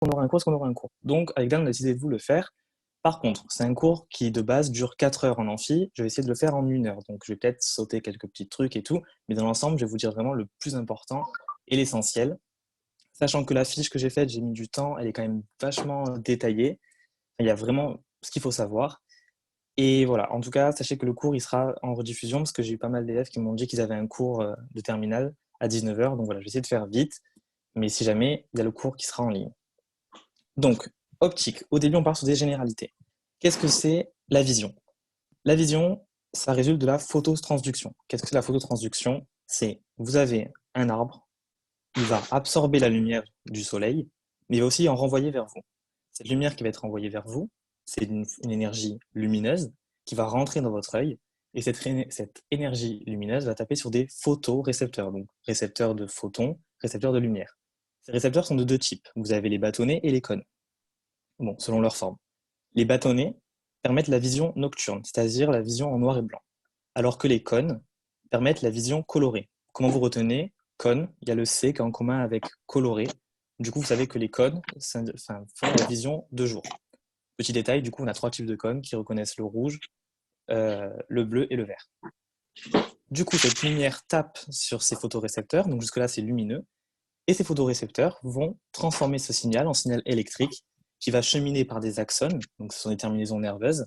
qu'on aura un cours, est-ce qu'on aura un cours. Donc, avec Dan, on a décidé de vous le faire. Par contre, c'est un cours qui, de base, dure 4 heures en amphi. Je vais essayer de le faire en 1 heure. Donc, je vais peut-être sauter quelques petits trucs et tout. Mais dans l'ensemble, je vais vous dire vraiment le plus important et l'essentiel. Sachant que la fiche que j'ai faite, j'ai mis du temps. Elle est quand même vachement détaillée. Il y a vraiment ce qu'il faut savoir. Et voilà, en tout cas, sachez que le cours, il sera en rediffusion parce que j'ai eu pas mal d'élèves qui m'ont dit qu'ils avaient un cours de terminale à 19 heures. Donc voilà, je vais essayer de faire vite. Mais si jamais, il y a le cours qui sera en ligne. Donc, optique. Au début, on part sur des généralités. Qu'est-ce que c'est la vision? La vision, ça résulte de la phototransduction. Qu'est-ce que c'est la phototransduction? C'est, vous avez un arbre, il va absorber la lumière du soleil, mais il va aussi en renvoyer vers vous. Cette lumière qui va être envoyée vers vous, c'est une énergie lumineuse qui va rentrer dans votre œil, et cette énergie lumineuse va taper sur des photorécepteurs, donc récepteurs de photons, récepteurs de lumière. Ces récepteurs sont de 2 types. Vous avez les bâtonnets et les cônes. Bon, selon leur forme. Les bâtonnets permettent la vision nocturne, c'est-à-dire la vision en noir et blanc, alors que les cônes permettent la vision colorée. Comment vous retenez cône? Il y a le C qui est en commun avec coloré. Du coup, vous savez que les cônes font la vision de jour. Petit détail, du coup, on a 3 types de cônes qui reconnaissent le rouge, le bleu et le vert. Du coup, cette lumière tape sur ces photorécepteurs, donc jusque-là, c'est lumineux, et ces photorécepteurs vont transformer ce signal en signal électrique qui va cheminer par des axones, donc ce sont des terminaisons nerveuses,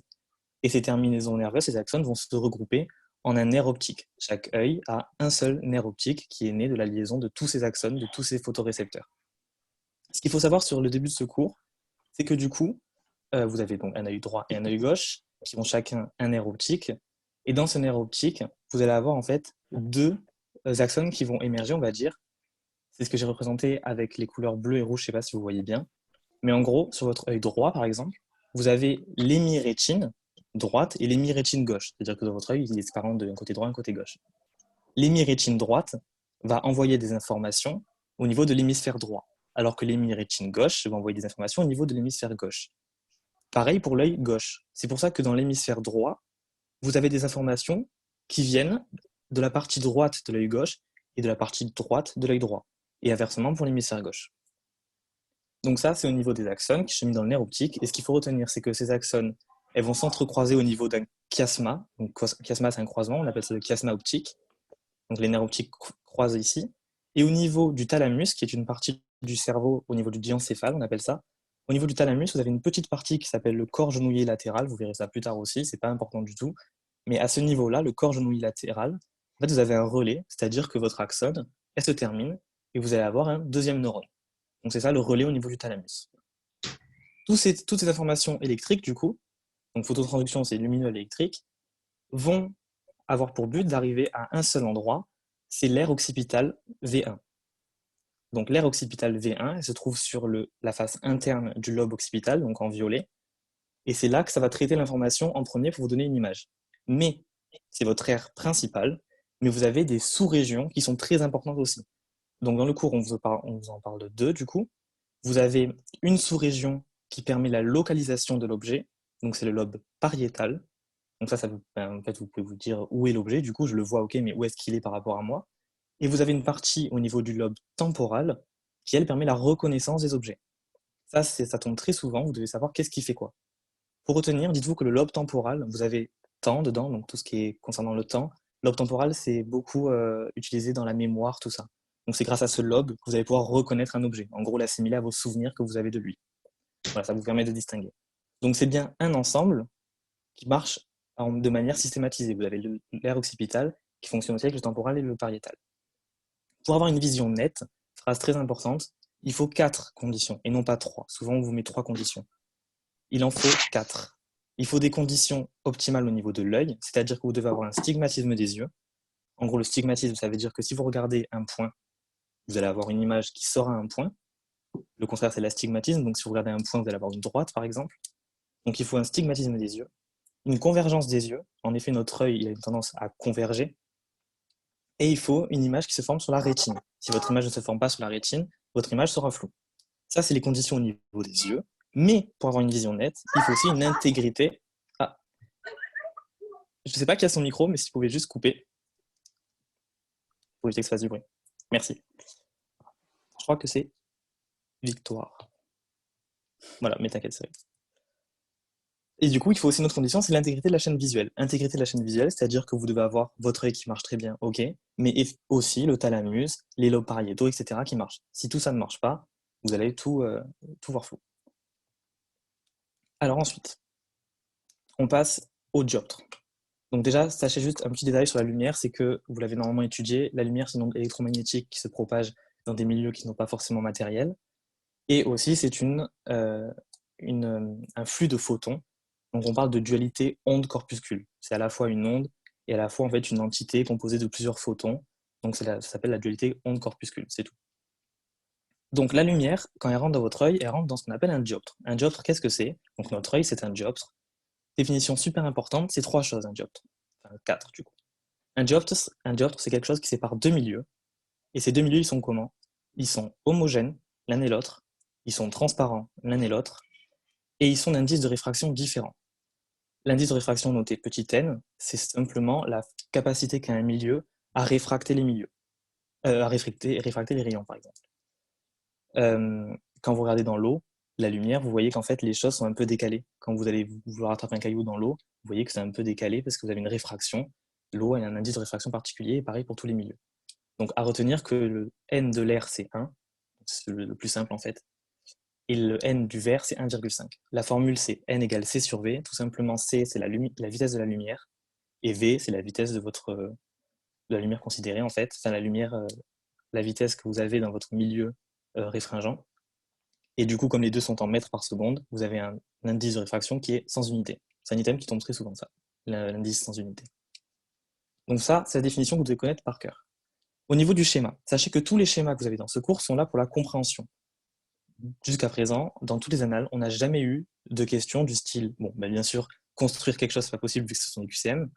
et ces terminaisons nerveuses, ces axones vont se regrouper en un nerf optique. Chaque œil a un seul nerf optique qui est né de la liaison de tous ces axones, de tous ces photorécepteurs. Ce qu'il faut savoir sur le début de ce cours, c'est que du coup, vous avez donc un œil droit et un œil gauche qui ont chacun un nerf optique, et dans ce nerf optique, vous allez avoir en fait 2 axones qui vont émerger, on va dire. C'est ce que j'ai représenté avec les couleurs bleu et rouge, je ne sais pas si vous voyez bien. Mais en gros, sur votre œil droit, par exemple, vous avez l'hémirétine droite et l'hémirétine gauche. C'est-à-dire que dans votre œil, il est séparant d'un côté droit et d'un côté gauche. L'hémirétine droite va envoyer des informations au niveau de l'hémisphère droit, alors que l'hémirétine gauche va envoyer des informations au niveau de l'hémisphère gauche. Pareil pour l'œil gauche. C'est pour ça que dans l'hémisphère droit, vous avez des informations qui viennent de la partie droite de l'œil gauche et de la partie droite de l'œil droit. Et inversement pour l'hémisphère gauche. Donc ça, c'est au niveau des axones qui cheminent dans le nerf optique. Et ce qu'il faut retenir, c'est que ces axones, elles vont s'entrecroiser au niveau d'un chiasma. Donc chiasma, c'est un croisement, on appelle ça le chiasma optique. Donc les nerfs optiques croisent ici. Et au niveau du thalamus, qui est une partie du cerveau au niveau du diencéphale, on appelle ça. Au niveau du thalamus, vous avez une petite partie qui s'appelle le corps genouillé latéral. Vous verrez ça plus tard aussi, c'est pas important du tout. Mais à ce niveau-là, le corps genouillé latéral, en fait, vous avez un relais, c'est-à-dire que votre axone, elle se termine et vous allez avoir un deuxième neurone. Donc c'est ça le relais au niveau du thalamus. Toutes ces informations électriques, du coup, donc phototransduction, c'est lumineux électrique, vont avoir pour but d'arriver à un seul endroit, c'est l'aire occipitale V1. Donc l'aire occipitale V1, elle se trouve sur la face interne du lobe occipital, donc en violet, et c'est là que ça va traiter l'information en premier pour vous donner une image. Mais c'est votre aire principale, mais vous avez des sous-régions qui sont très importantes aussi. Donc dans le cours, on vous en parle de 2, du coup. Vous avez une sous-région qui permet la localisation de l'objet, donc c'est le lobe pariétal. Donc ça en fait, vous pouvez vous dire où est l'objet, du coup je le vois, ok, mais où est-ce qu'il est par rapport à moi? Et vous avez une partie au niveau du lobe temporal qui, elle, permet la reconnaissance des objets. Ça tombe très souvent, vous devez savoir qu'est-ce qui fait quoi. Pour retenir, dites-vous que le lobe temporal, vous avez temps dedans, donc tout ce qui est concernant le temps. Le lobe temporal, c'est beaucoup utilisé dans la mémoire, tout ça. Donc c'est grâce à ce lobe que vous allez pouvoir reconnaître un objet. En gros, l'assimiler à vos souvenirs que vous avez de lui. Voilà, ça vous permet de distinguer. Donc c'est bien un ensemble qui marche de manière systématisée. Vous avez l'aire occipitale qui fonctionne aussi avec le temporal et le pariétal. Pour avoir une vision nette, phrase très importante, il faut 4 conditions et non pas 3. Souvent, on vous met 3 conditions. Il en faut 4. Il faut des conditions optimales au niveau de l'œil, c'est-à-dire que vous devez avoir un stigmatisme des yeux. En gros, le stigmatisme, ça veut dire que si vous regardez un point, vous allez avoir une image qui sort à un point. Le contraire, c'est l'astigmatisme. Donc, si vous regardez un point, vous allez avoir une droite, par exemple. Donc, il faut un stigmatisme des yeux, une convergence des yeux. En effet, notre œil il a une tendance à converger. Et il faut une image qui se forme sur la rétine. Si votre image ne se forme pas sur la rétine, votre image sera floue. Ça, c'est les conditions au niveau des yeux. Mais pour avoir une vision nette, il faut aussi une intégrité. Ah, je ne sais pas qui a son micro, mais si vous pouvez juste couper pour éviter que ça fasse du bruit. Merci. Je crois que c'est Victoire. Voilà, mais t'inquiète, c'est vrai. Et du coup, il faut aussi une autre condition, c'est l'intégrité de la chaîne visuelle. Intégrité de la chaîne visuelle, c'est-à-dire que vous devez avoir votre œil qui marche très bien, ok, mais aussi le thalamus, les lobes pariétaux, etc. qui marchent. Si tout ça ne marche pas, vous allez tout voir flou. Alors ensuite, on passe au dioptre. Donc déjà, sachez juste un petit détail sur la lumière, c'est que vous l'avez normalement étudié, la lumière c'est une onde électromagnétique qui se propage dans des milieux qui ne sont pas forcément matériels, et aussi c'est un flux de photons. Donc on parle de dualité onde-corpuscule. C'est à la fois une onde et à la fois en fait une entité composée de plusieurs photons. Donc ça s'appelle la dualité onde-corpuscule, c'est tout. Donc la lumière, quand elle rentre dans votre œil, elle rentre dans ce qu'on appelle un dioptre. Un dioptre, qu'est-ce que c'est? Donc notre œil, c'est un dioptre. Définition super importante, c'est 3 choses un dioptre. Enfin 4 du coup. Un dioptre, c'est quelque chose qui sépare deux milieux. Et ces deux milieux, ils sont comment? Ils sont homogènes, l'un et l'autre. Ils sont transparents, l'un et l'autre. Et ils sont d'indices de réfraction différents. L'indice de réfraction noté petit n, c'est simplement la capacité qu'a un milieu à réfracter les milieux, à réfracter les rayons, par exemple. Quand vous regardez dans l'eau, la lumière, vous voyez qu'en fait, les choses sont un peu décalées. Quand vous allez vouloir attraper un caillou dans l'eau, vous voyez que c'est un peu décalé parce que vous avez une réfraction. L'eau a un indice de réfraction particulier, et pareil pour tous les milieux. Donc, à retenir que le n de l'air, c'est 1, c'est le plus simple en fait, et le n du verre, c'est 1,5. La formule, c'est n égale c sur v. Tout simplement, c, c'est la vitesse de la lumière, et v, c'est la vitesse de la lumière considérée, en fait. Enfin, la vitesse que vous avez dans votre milieu réfringent. Et du coup, comme les deux sont en mètres par seconde, vous avez un indice de réfraction qui est sans unité. C'est un item qui tombe très souvent, ça, l'indice sans unité. Donc ça, c'est la définition que vous devez connaître par cœur. Au niveau du schéma, sachez que tous les schémas que vous avez dans ce cours sont là pour la compréhension. Jusqu'à présent, dans toutes les annales, on n'a jamais eu de questions du style, bon, bien sûr, construire quelque chose, c'est pas possible vu que ce sont des QCM,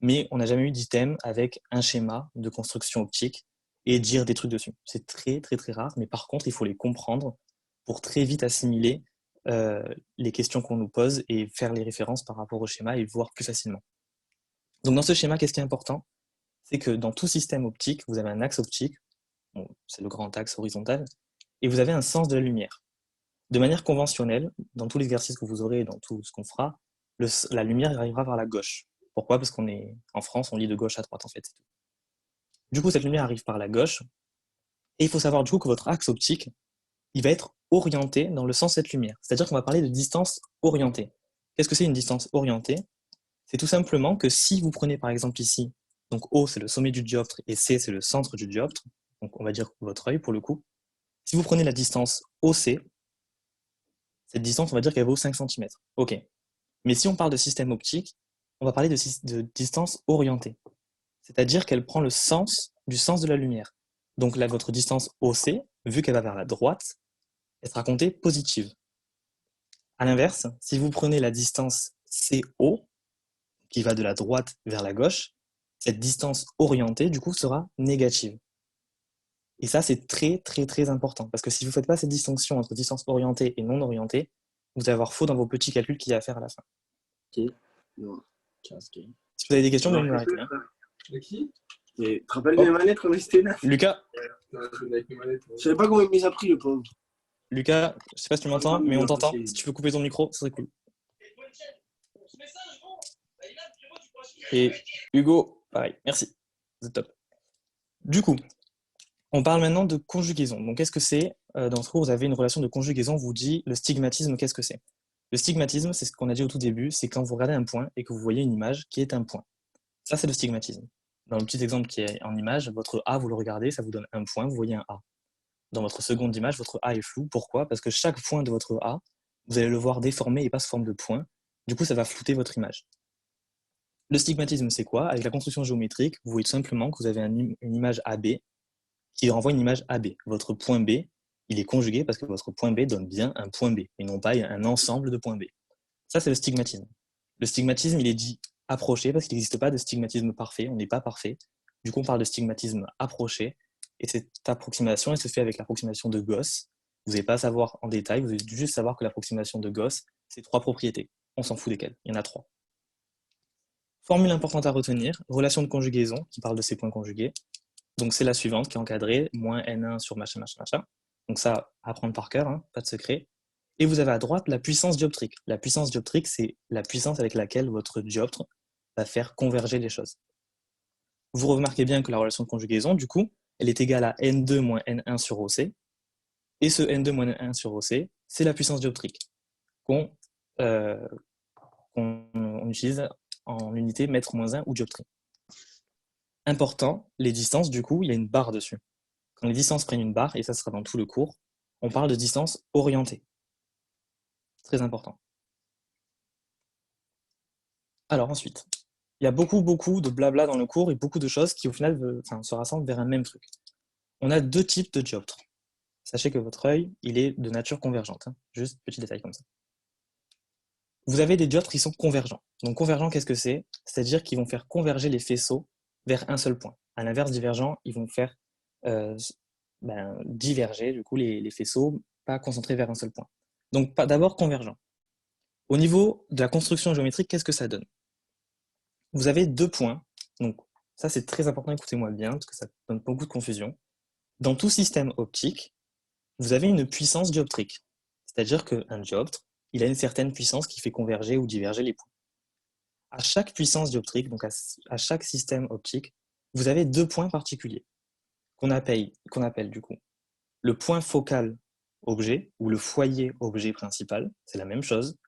mais on n'a jamais eu d'item avec un schéma de construction optique et dire des trucs dessus. C'est très, très, très rare, mais par contre, il faut les comprendre pour très vite assimiler les questions qu'on nous pose et faire les références par rapport au schéma et voir plus facilement. Donc dans ce schéma, qu'est-ce qui est important? C'est que dans tout système optique, vous avez un axe optique, bon, c'est le grand axe horizontal, et vous avez un sens de la lumière. De manière conventionnelle, dans tous les exercices que vous aurez et dans tout ce qu'on fera, la lumière arrivera vers la gauche. Pourquoi? Parce qu'on est en France, on lit de gauche à droite en fait. Du coup, cette lumière arrive par la gauche, et il faut savoir du coup que votre axe optique, il va être orienté dans le sens de cette lumière. C'est-à-dire qu'on va parler de distance orientée. Qu'est-ce que c'est une distance orientée? C'est tout simplement que si vous prenez par exemple ici, donc O c'est le sommet du dioptre et C c'est le centre du dioptre, donc on va dire votre œil pour le coup, si vous prenez la distance OC, cette distance on va dire qu'elle vaut 5 cm. Ok. Mais si on parle de système optique, on va parler de distance orientée. C'est-à-dire qu'elle prend le sens du sens de la lumière. Donc là, votre distance OC, vu qu'elle va vers la droite, elle sera comptée positive. A l'inverse, si vous prenez la distance CO, qui va de la droite vers la gauche, cette distance orientée, du coup, sera négative. Et ça, c'est très, très, très important. Parce que si vous ne faites pas cette distinction entre distance orientée et non orientée, vous allez avoir faux dans vos petits calculs qu'il y a à faire à la fin. Ok. Non. Si vous avez des questions, vous pouvez m'arrêter. De qui? Tu te rappelles mes manettes quand c'était là? Lucas, Je savais pas comment il les a pris, le pauvre. Lucas, je sais pas si tu m'entends, mais on t'entend. Si tu peux couper ton micro, ce serait cool. Et Hugo, pareil, merci. C'est top. Du coup, on parle maintenant de conjugaison. Donc, qu'est-ce que c'est? Dans ce cours, vous avez une relation de conjugaison, on vous dit le stigmatisme, qu'est-ce que c'est? Le stigmatisme, c'est ce qu'on a dit au tout début, c'est quand vous regardez un point et que vous voyez une image qui est un point. Ça, c'est le stigmatisme. Dans le petit exemple qui est en image, votre A, vous le regardez, ça vous donne un point, vous voyez un A. Dans votre seconde image, votre A est flou. Pourquoi? Parce que chaque point de votre A, vous allez le voir déformé et pas sous forme de point. Du coup, ça va flouter votre image. Le stigmatisme, c'est quoi? Avec la construction géométrique, vous voyez tout simplement que vous avez une image AB qui renvoie une image AB. Votre point B, il est conjugué parce que votre point B donne bien un point B et non pas un ensemble de points B. Ça, c'est le stigmatisme. Le stigmatisme, il est dit approché parce qu'il n'existe pas de stigmatisme parfait, on n'est pas parfait. Du coup, on parle de stigmatisme approché et cette approximation, elle se fait avec l'approximation de Gauss. Vous n'allez pas savoir en détail, vous allez juste savoir que l'approximation de Gauss, c'est 3 propriétés. On s'en fout desquelles, il y en a 3. Formule importante à retenir, relation de conjugaison qui parle de ces points conjugués. Donc c'est la suivante qui est encadrée, moins n1 sur machin, machin, machin. Donc ça, à apprendre par cœur, hein, pas de secret. Et vous avez à droite la puissance dioptrique. La puissance dioptrique, c'est la puissance avec laquelle votre dioptre va faire converger les choses. Vous remarquez bien que la relation de conjugaison, du coup, elle est égale à N2 moins N1 sur OC. Et ce N2 moins N1 sur OC, c'est la puissance dioptrique qu'on utilise en unité mètre moins 1 ou dioptrie. Important, les distances, du coup, il y a une barre dessus. Quand les distances prennent une barre, et ça sera dans tout le cours, on parle de distance orientée. Très important. Alors ensuite, il y a beaucoup de blabla dans le cours et beaucoup de choses qui au final se rassemblent vers un même truc. On a deux types de dioptres. Sachez que votre œil, il est de nature convergente. Juste petit détail comme ça. Vous avez des dioptres qui sont convergents. Donc convergents, qu'est-ce que c'est? C'est-à-dire qu'ils vont faire converger les faisceaux vers un seul point. À l'inverse, divergents, ils vont faire diverger du coup les faisceaux, pas concentrés vers un seul point. Donc d'abord convergents. Au niveau de la construction géométrique, qu'est-ce que ça donne? Vous avez deux points. Donc ça c'est très important, écoutez-moi bien, parce que ça donne beaucoup de confusion. Dans tout système optique, vous avez une puissance dioptrique. C'est-à-dire qu'un dioptre, il a une certaine puissance qui fait converger ou diverger les points. À chaque puissance dioptrique, donc à chaque système optique, vous avez deux points particuliers qu'on appelle du coup le point focal objet ou le foyer objet principal, c'est la même chose,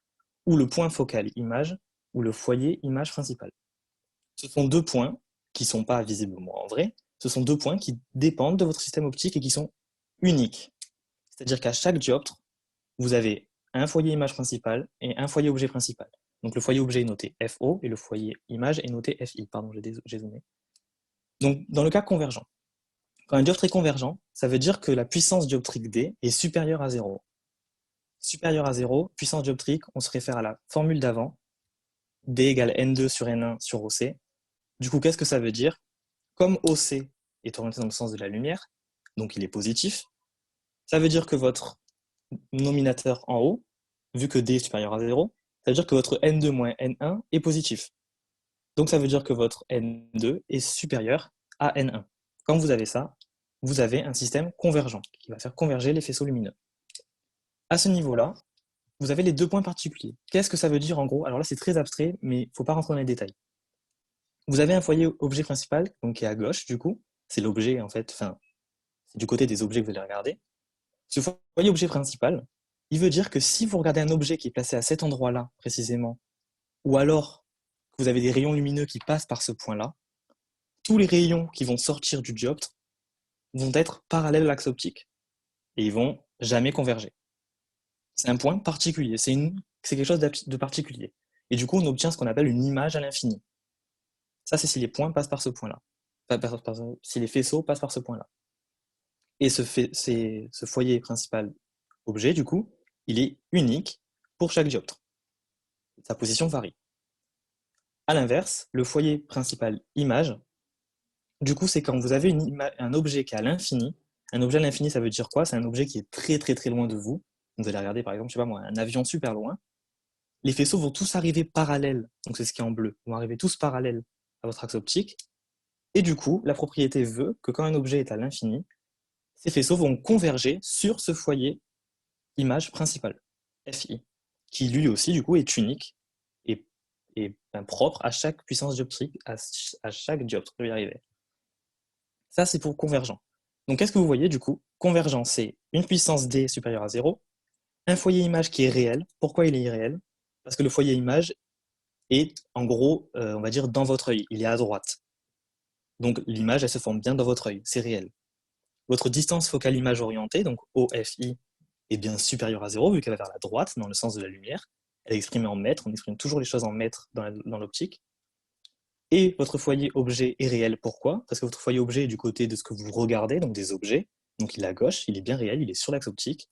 ou le point focal image ou le foyer image principal. Ce sont deux points qui ne sont pas visiblement en vrai, ce sont deux points qui dépendent de votre système optique et qui sont uniques. C'est-à-dire qu'à chaque dioptre, vous avez un foyer image principal et un foyer objet principal. Donc le foyer objet est noté FO et le foyer image est noté FI. Pardon, j'ai zoomé. Donc dans le cas convergent, quand un dioptre est convergent, ça veut dire que la puissance dioptrique D est supérieure à 0. Supérieure à 0, puissance dioptrique, on se réfère à la formule d'avant, D égale N2 sur N1 sur OC. Du coup, qu'est-ce que ça veut dire? Comme OC est orienté dans le sens de la lumière, donc il est positif, ça veut dire que votre nominateur en haut, vu que D est supérieur à 0, ça veut dire que votre N2 moins N1 est positif. Donc ça veut dire que votre N2 est supérieur à N1. Quand vous avez ça, vous avez un système convergent qui va faire converger les faisceaux lumineux. À ce niveau-là, vous avez les deux points particuliers. Qu'est-ce que ça veut dire en gros? Alors là, c'est très abstrait, mais il ne faut pas rentrer dans les détails. Vous avez un foyer objet principal, donc qui est à gauche, du coup. C'est l'objet, en fait, c'est du côté des objets que vous allez regarder. Ce foyer objet principal, il veut dire que si vous regardez un objet qui est placé à cet endroit-là, précisément, ou alors que vous avez des rayons lumineux qui passent par ce point-là, tous les rayons qui vont sortir du dioptre vont être parallèles à l'axe optique et ils vont jamais converger. C'est un point particulier, c'est quelque chose de particulier. Et du coup, on obtient ce qu'on appelle une image à l'infini. Ça, c'est si les points passent par ce point-là. Si les faisceaux passent par ce point-là. Et ce foyer principal objet, du coup, il est unique pour chaque dioptre. Sa position varie. À l'inverse, le foyer principal image, du coup, c'est quand vous avez un objet qui est à l'infini. Un objet à l'infini, ça veut dire quoi? C'est un objet qui est très très très loin de vous. Vous allez regarder par exemple, je sais pas moi, un avion super loin. Les faisceaux vont tous arriver parallèles, donc c'est ce qui est en bleu, vont arriver tous parallèles à votre axe optique. Et du coup, la propriété veut que quand un objet est à l'infini, ces faisceaux vont converger sur ce foyer image principal, FI, qui lui aussi du coup est unique et propre à chaque puissance dioptrique, à chaque dioptre. Je vais y arriver. Ça, c'est pour convergent. Donc, qu'est-ce que vous voyez du coup? Convergent, c'est une puissance D supérieure à 0, un foyer image qui est réel. Pourquoi il est irréel? Parce que le foyer image est, en gros, on va dire, dans votre œil. Il est à droite. Donc, l'image, elle se forme bien dans votre œil. C'est réel. Votre distance focale image orientée, donc OFI, est bien supérieure à 0, vu qu'elle va vers la droite, dans le sens de la lumière. Elle est exprimée en mètres. On exprime toujours les choses en mètres dans l'optique. Et votre foyer objet est réel. Pourquoi? Parce que votre foyer objet est du côté de ce que vous regardez, donc des objets. Donc il est à gauche, il est bien réel, il est sur l'axe optique.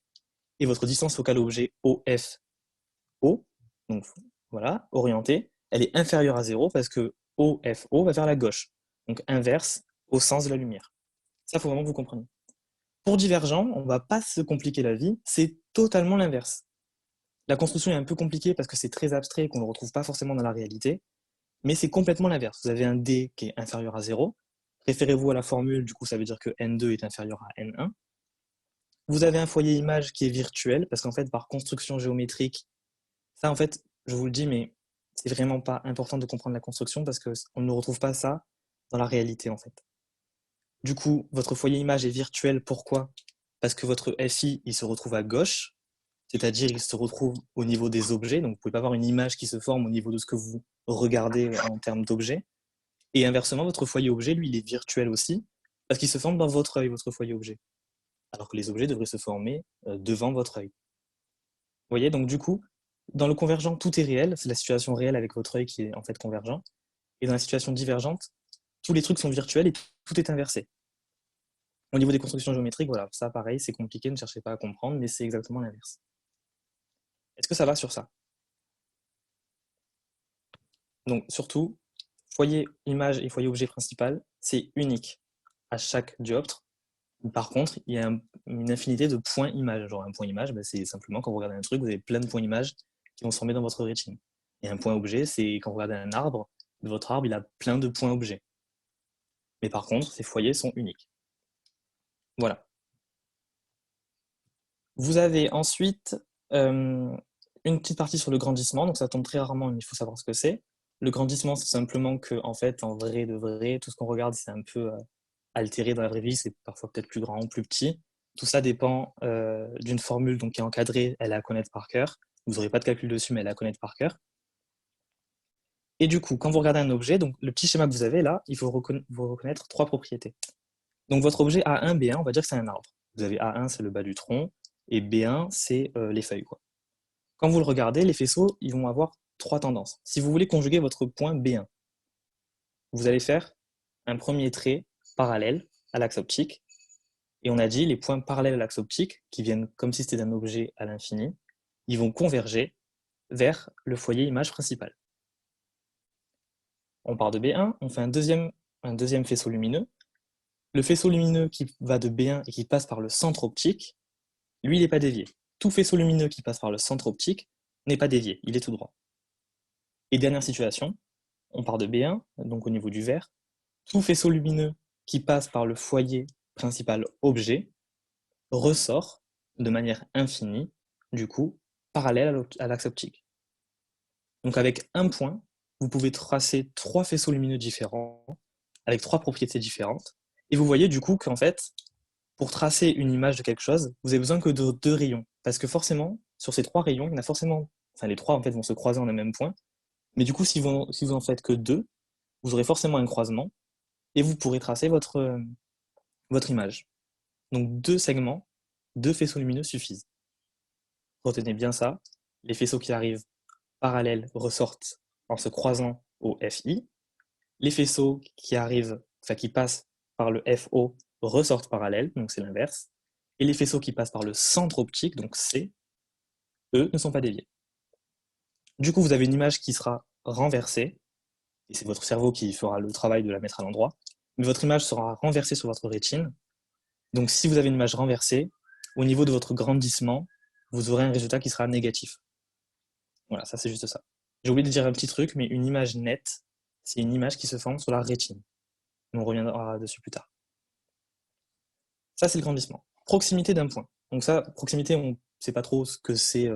Et votre distance focale objet OFO, donc voilà, orientée, elle est inférieure à 0 parce que OFO va vers la gauche. Donc inverse au sens de la lumière. Ça, il faut vraiment que vous compreniez. Pour divergent, on ne va pas se compliquer la vie, c'est totalement l'inverse. La construction est un peu compliquée parce que c'est très abstrait et qu'on ne le retrouve pas forcément dans la réalité. Mais c'est complètement l'inverse. Vous avez un D qui est inférieur à 0. Référez-vous à la formule, du coup, ça veut dire que N2 est inférieur à N1. Vous avez un foyer image qui est virtuel, parce qu'en fait, par construction géométrique, ça, en fait, je vous le dis, mais c'est vraiment pas important de comprendre la construction parce qu'on ne retrouve pas ça dans la réalité, en fait. Du coup, votre foyer image est virtuel. Pourquoi? Parce que votre FI, il se retrouve à gauche, c'est-à-dire il se retrouve au niveau des objets. Donc, vous ne pouvez pas avoir une image qui se forme au niveau de ce que vous regardez en termes d'objets. Et inversement, votre foyer objet, lui, il est virtuel aussi, parce qu'il se forme dans votre œil, votre foyer objet. Alors que les objets devraient se former devant votre œil. Vous voyez, donc du coup, dans le convergent, tout est réel, c'est la situation réelle avec votre œil qui est en fait convergent. Et dans la situation divergente, tous les trucs sont virtuels et tout est inversé. Au niveau des constructions géométriques, voilà, ça pareil, c'est compliqué, ne cherchez pas à comprendre, mais c'est exactement l'inverse. Est-ce que ça va sur ça? Donc surtout, foyer image et foyer objet principal, c'est unique à chaque dioptre. Par contre, il y a une infinité de points images. Genre un point image, ben, c'est simplement quand vous regardez un truc, vous avez plein de points images qui vont se former dans votre rétine. Et un point objet, c'est quand vous regardez un arbre, votre arbre, il a plein de points objets. Mais par contre, ces foyers sont uniques. Voilà. Vous avez ensuite une petite partie sur le grandissement, donc ça tombe très rarement, mais il faut savoir ce que c'est. Le grandissement, c'est simplement que, en fait, en vrai de vrai, tout ce qu'on regarde, c'est un peu altéré dans la vraie vie, c'est parfois peut-être plus grand ou plus petit. Tout ça dépend d'une formule donc, qui est encadrée, elle est à connaître par cœur. Vous n'aurez pas de calcul dessus, mais elle est à connaître par cœur. Et du coup, quand vous regardez un objet, donc le petit schéma que vous avez là, il faut vous reconnaître trois propriétés. Donc votre objet A1, B1, on va dire que c'est un arbre. Vous avez A1, c'est le bas du tronc, et B1, c'est les feuilles, quoi. Quand vous le regardez, les faisceaux, ils vont avoir trois tendances. Si vous voulez conjuguer votre point B1, vous allez faire un premier trait parallèle à l'axe optique. Et on a dit, les points parallèles à l'axe optique, qui viennent comme si c'était un objet à l'infini, ils vont converger vers le foyer image principal. On part de B1, on fait un deuxième faisceau lumineux. Le faisceau lumineux qui va de B1 et qui passe par le centre optique, lui, il n'est pas dévié. Tout faisceau lumineux qui passe par le centre optique n'est pas dévié, il est tout droit. Et dernière situation, on part de B1, donc au niveau du vert, tout faisceau lumineux qui passe par le foyer principal objet ressort de manière infinie, du coup, parallèle à l'axe optique. Donc avec un point, vous pouvez tracer trois faisceaux lumineux différents, avec trois propriétés différentes, et vous voyez du coup qu'en fait, pour tracer une image de quelque chose, vous avez besoin que de deux rayons, parce que forcément, sur ces trois rayons, il y en a forcément, enfin les trois en fait vont se croiser en un même point, mais du coup, si vous en faites que deux, vous aurez forcément un croisement, et vous pourrez tracer votre image. Donc deux segments, deux faisceaux lumineux suffisent. Retenez bien ça, les faisceaux qui arrivent parallèles ressortent en se croisant au FI, les faisceaux qui arrivent, enfin qui passent par le FO ressortent parallèles, donc c'est l'inverse, et les faisceaux qui passent par le centre optique, donc C, eux ne sont pas déviés. Du coup, vous avez une image qui sera renversée, et c'est votre cerveau qui fera le travail de la mettre à l'endroit, mais votre image sera renversée sur votre rétine. Donc si vous avez une image renversée, au niveau de votre grandissement, vous aurez un résultat qui sera négatif. Voilà, ça c'est juste ça. J'ai oublié de dire un petit truc, mais une image nette, c'est une image qui se forme sur la rétine. On reviendra dessus plus tard. Ça, c'est le grandissement. Proximité d'un point. Donc ça, proximité, on ne sait pas trop ce que c'est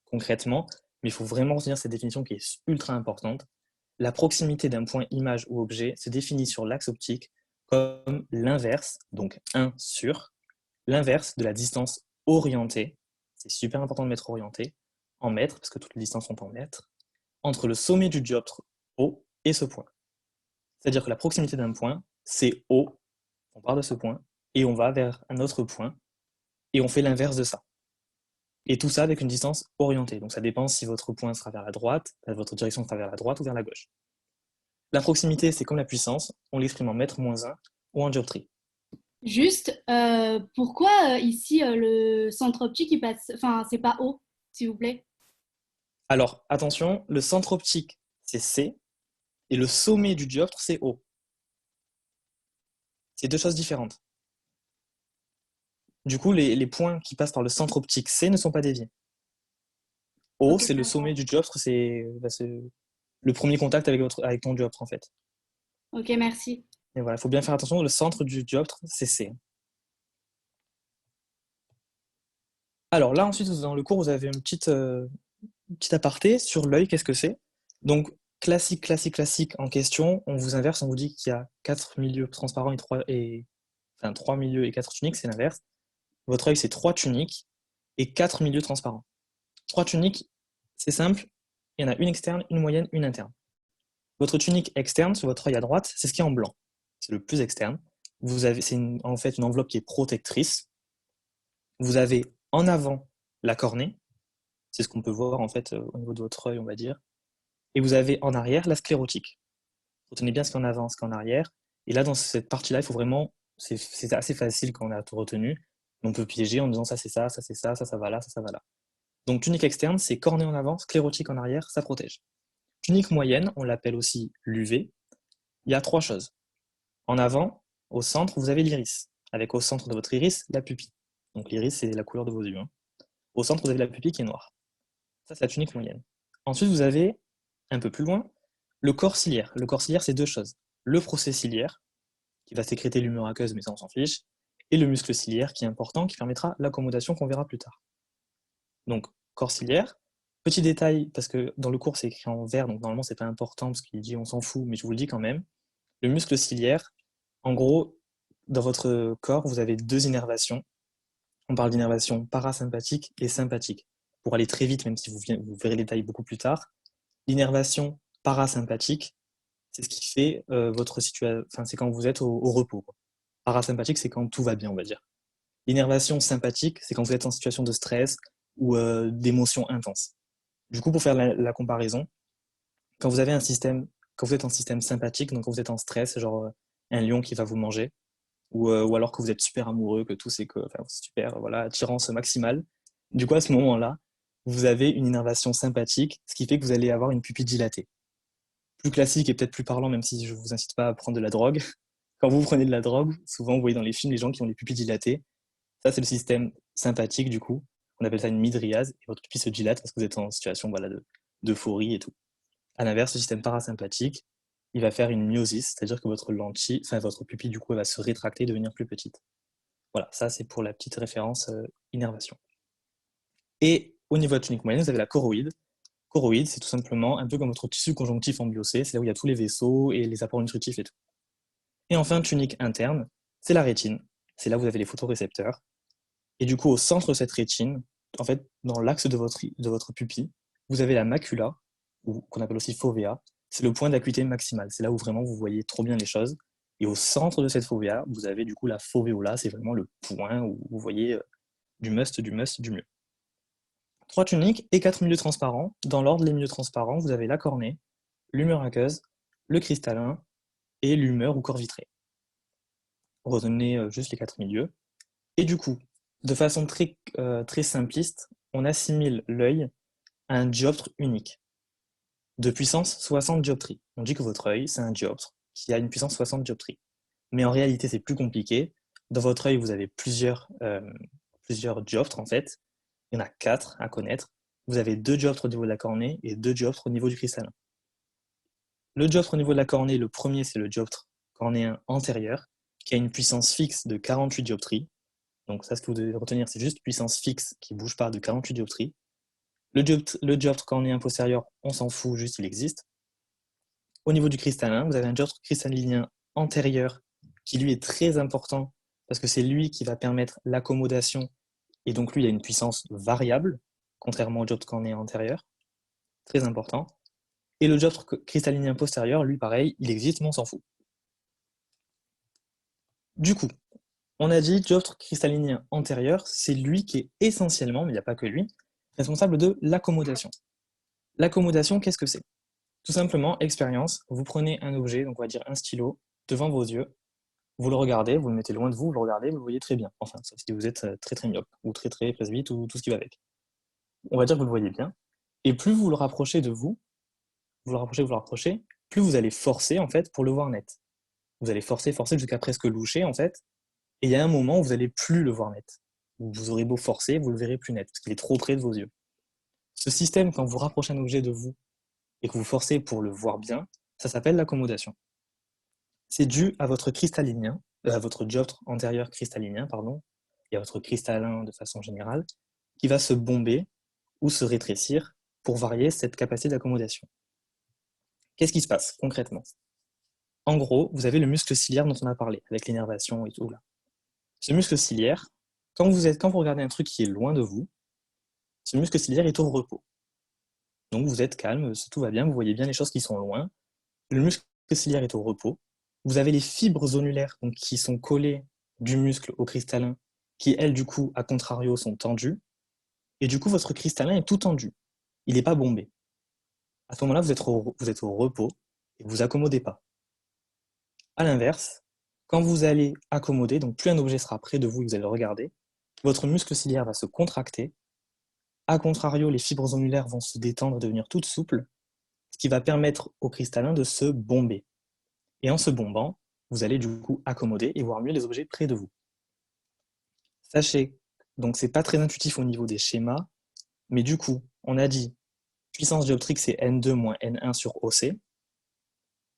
concrètement, mais il faut vraiment retenir cette définition qui est ultra importante. La proximité d'un point image ou objet se définit sur l'axe optique comme l'inverse, donc 1 sur, l'inverse de la distance orientée, c'est super important de mettre orienté, en mètres, parce que toutes les distances sont en mètres, entre le sommet du dioptre O et ce point. C'est-à-dire que la proximité d'un point, c'est O, on part de ce point, et on va vers un autre point, et on fait l'inverse de ça. Et tout ça avec une distance orientée. Donc ça dépend si votre point sera vers la droite, votre direction sera vers la droite ou vers la gauche. La proximité, c'est comme la puissance, on l'exprime en mètre moins 1 ou en dioptrie. Juste, pourquoi ici le centre optique il passe, enfin c'est pas haut, s'il vous plaît. Alors, attention, le centre optique, c'est C, et le sommet du dioptre, c'est O. C'est deux choses différentes. Du coup, les points qui passent par le centre optique C ne sont pas déviés. O, Ok, c'est le sommet du dioptre, c'est le premier contact avec ton dioptre, en fait. ok, merci. Et voilà, il faut bien faire attention, le centre du dioptre, c'est C. Alors là, ensuite, dans le cours, vous avez une petite aparté sur l'œil, qu'est-ce que c'est? Donc, classique, classique, classique en question, on vous inverse, on vous dit qu'il y a 4 milieux transparents enfin, 3 milieux et 4 tuniques, c'est l'inverse. Votre œil, c'est 3 tuniques et 4 milieux transparents. 3 tuniques, c'est simple, il y en a une externe, une moyenne, une interne. Votre tunique externe, sur votre œil à droite, c'est ce qui est en blanc. C'est le plus externe. C'est en fait une enveloppe qui est protectrice. Vous avez en avant la cornée, c'est ce qu'on peut voir en fait au niveau de votre œil, on va dire. Et vous avez en arrière la sclérotique. Retenez bien ce qu'il y a en avant, ce qu'il y a en arrière. Et là, dans cette partie-là, il faut vraiment. C'est assez facile quand on a tout retenu. On peut piéger en disant ça c'est ça, ça c'est ça va là, ça va là. Donc tunique externe, c'est cornée en avant, sclérotique en arrière, ça protège. Tunique moyenne, on l'appelle aussi l'UV. Il y a 3 choses. En avant, au centre, vous avez l'iris, avec au centre de votre iris la pupille. Donc l'iris, c'est la couleur de vos yeux. Hein. Au centre, vous avez la pupille qui est noire. Ça, c'est la tunique moyenne. Ensuite, vous avez, un peu plus loin, le corps ciliaire. Le corps ciliaire, c'est 2 choses. Le procès ciliaire, qui va sécréter l'humeur aqueuse, mais ça, on s'en fiche, et le muscle ciliaire, qui est important, qui permettra l'accommodation qu'on verra plus tard. Donc, corps ciliaire. Petit détail, parce que dans le cours, c'est écrit en vert, donc normalement, c'est pas important, parce qu'il dit on s'en fout, mais je vous le dis quand même. Le muscle ciliaire, en gros, dans votre corps, vous avez 2 innervations. On parle d'innervation parasympathique et sympathique. Pour aller très vite, même si vous verrez les détails beaucoup plus tard, l'innervation parasympathique, c'est ce qui fait votre situation, enfin, c'est quand vous êtes au repos. Quoi. Parasympathique, c'est quand tout va bien, on va dire. L'innervation sympathique, c'est quand vous êtes en situation de stress ou d'émotion intense. Du coup, pour faire la comparaison, quand vous êtes en système sympathique, donc quand vous êtes en stress, genre un lion qui va vous manger, ou alors que vous êtes super amoureux, que tout c'est que, enfin, super, voilà, attirance maximale. Du coup, à ce moment-là, vous avez une innervation sympathique, ce qui fait que vous allez avoir une pupille dilatée. Plus classique et peut-être plus parlant, même si je ne vous incite pas à prendre de la drogue. Quand vous prenez de la drogue, souvent vous voyez dans les films les gens qui ont les pupilles dilatées. Ça, c'est le système sympathique, du coup. On appelle ça une mydriase, et votre pupille se dilate parce que vous êtes en situation voilà, d'euphorie et tout. À l'inverse, le système parasympathique, il va faire une myosis, c'est-à-dire que votre pupille, du coup, elle va se rétracter et devenir plus petite. Voilà, ça c'est pour la petite référence innervation. Et au niveau de la tunique moyenne, vous avez la choroïde. Choroïde, c'est tout simplement un peu comme votre tissu conjonctif embossé, c'est là où il y a tous les vaisseaux et les apports nutritifs et tout. Et enfin, tunique interne, c'est la rétine. C'est là où vous avez les photorécepteurs. Et du coup, au centre de cette rétine, en fait, dans l'axe de votre pupille, vous avez la macula, ou qu'on appelle aussi fovea. C'est le point d'acuité maximale. C'est là où vraiment vous voyez trop bien les choses. Et au centre de cette fovea, vous avez du coup la foveola. C'est vraiment le point où vous voyez du must, du must, du mieux. 3 tuniques et 4 milieux transparents. Dans l'ordre des milieux transparents, vous avez la cornée, l'humeur aqueuse, le cristallin et l'humeur ou corps vitré. Retenez juste les 4 milieux. Et du coup, de façon très simpliste, on assimile l'œil à un dioptre unique, de puissance 60 dioptries. On dit que votre œil, c'est un dioptre qui a une puissance 60 dioptries. Mais en réalité, c'est plus compliqué. Dans votre œil, vous avez plusieurs dioptres, en fait. Il y en a 4 à connaître. Vous avez 2 dioptres au niveau de la cornée et 2 dioptres au niveau du cristallin. Le dioptre au niveau de la cornée, le premier, c'est le dioptre cornéen antérieur, qui a une puissance fixe de 48 dioptries. Donc ça, ce que vous devez retenir, c'est juste puissance fixe qui ne bouge pas de 48 dioptries. Le dioptre cornéen postérieur, on s'en fout, juste il existe. Au niveau du cristallin, vous avez un dioptre cristallinien antérieur qui lui est très important parce que c'est lui qui va permettre l'accommodation et donc lui il a une puissance variable, contrairement au dioptre cornéen antérieur, très important. Et le dioptre cristallinien postérieur, lui pareil, il existe mais on s'en fout. Du coup, on a dit dioptre cristallinien antérieur, c'est lui qui est essentiellement, mais il n'y a pas que lui, responsable de l'accommodation. L'accommodation, qu'est-ce que c'est? Tout simplement, expérience, vous prenez un objet, donc on va dire un stylo, devant vos yeux, vous le regardez, vous le mettez loin de vous, vous le regardez, vous le voyez très bien. Enfin, sauf si vous êtes très très myope, ou très très presbyte, ou tout ce qui va avec. On va dire que vous le voyez bien. Et plus vous le rapprochez de vous, vous le rapprochez, plus vous allez forcer, en fait, pour le voir net. Vous allez forcer jusqu'à presque loucher, en fait, et il y a un moment où vous n'allez plus le voir net. Vous aurez beau forcer, vous le verrez plus net, parce qu'il est trop près de vos yeux. Ce système, quand vous rapprochez un objet de vous, et que vous forcez pour le voir bien, ça s'appelle l'accommodation. C'est dû à votre dioptre antérieur cristallinien, pardon, et à votre cristallin de façon générale, qui va se bomber ou se rétrécir pour varier cette capacité d'accommodation. Qu'est-ce qui se passe concrètement? En gros, vous avez le muscle ciliaire dont on a parlé, avec l'énervation et tout là. Ce muscle ciliaire, quand vous regardez un truc qui est loin de vous, ce muscle ciliaire est au repos. Donc vous êtes calme, tout va bien, vous voyez bien les choses qui sont loin. Le muscle ciliaire est au repos. Vous avez les fibres zonulaires donc, qui sont collées du muscle au cristallin, qui elles, du coup, à contrario, sont tendues. Et du coup, votre cristallin est tout tendu. Il n'est pas bombé. À ce moment-là, vous êtes au repos et vous accommodez pas. À l'inverse, quand vous allez accommoder, donc plus un objet sera près de vous et vous allez le regarder, votre muscle ciliaire va se contracter. A contrario, les fibres zonulaires vont se détendre et devenir toutes souples, ce qui va permettre au cristallin de se bomber. Et en se bombant, vous allez du coup accommoder et voir mieux les objets près de vous. Sachez, donc c'est pas très intuitif au niveau des schémas, mais du coup, on a dit puissance dioptrique c'est N2 moins N1 sur OC.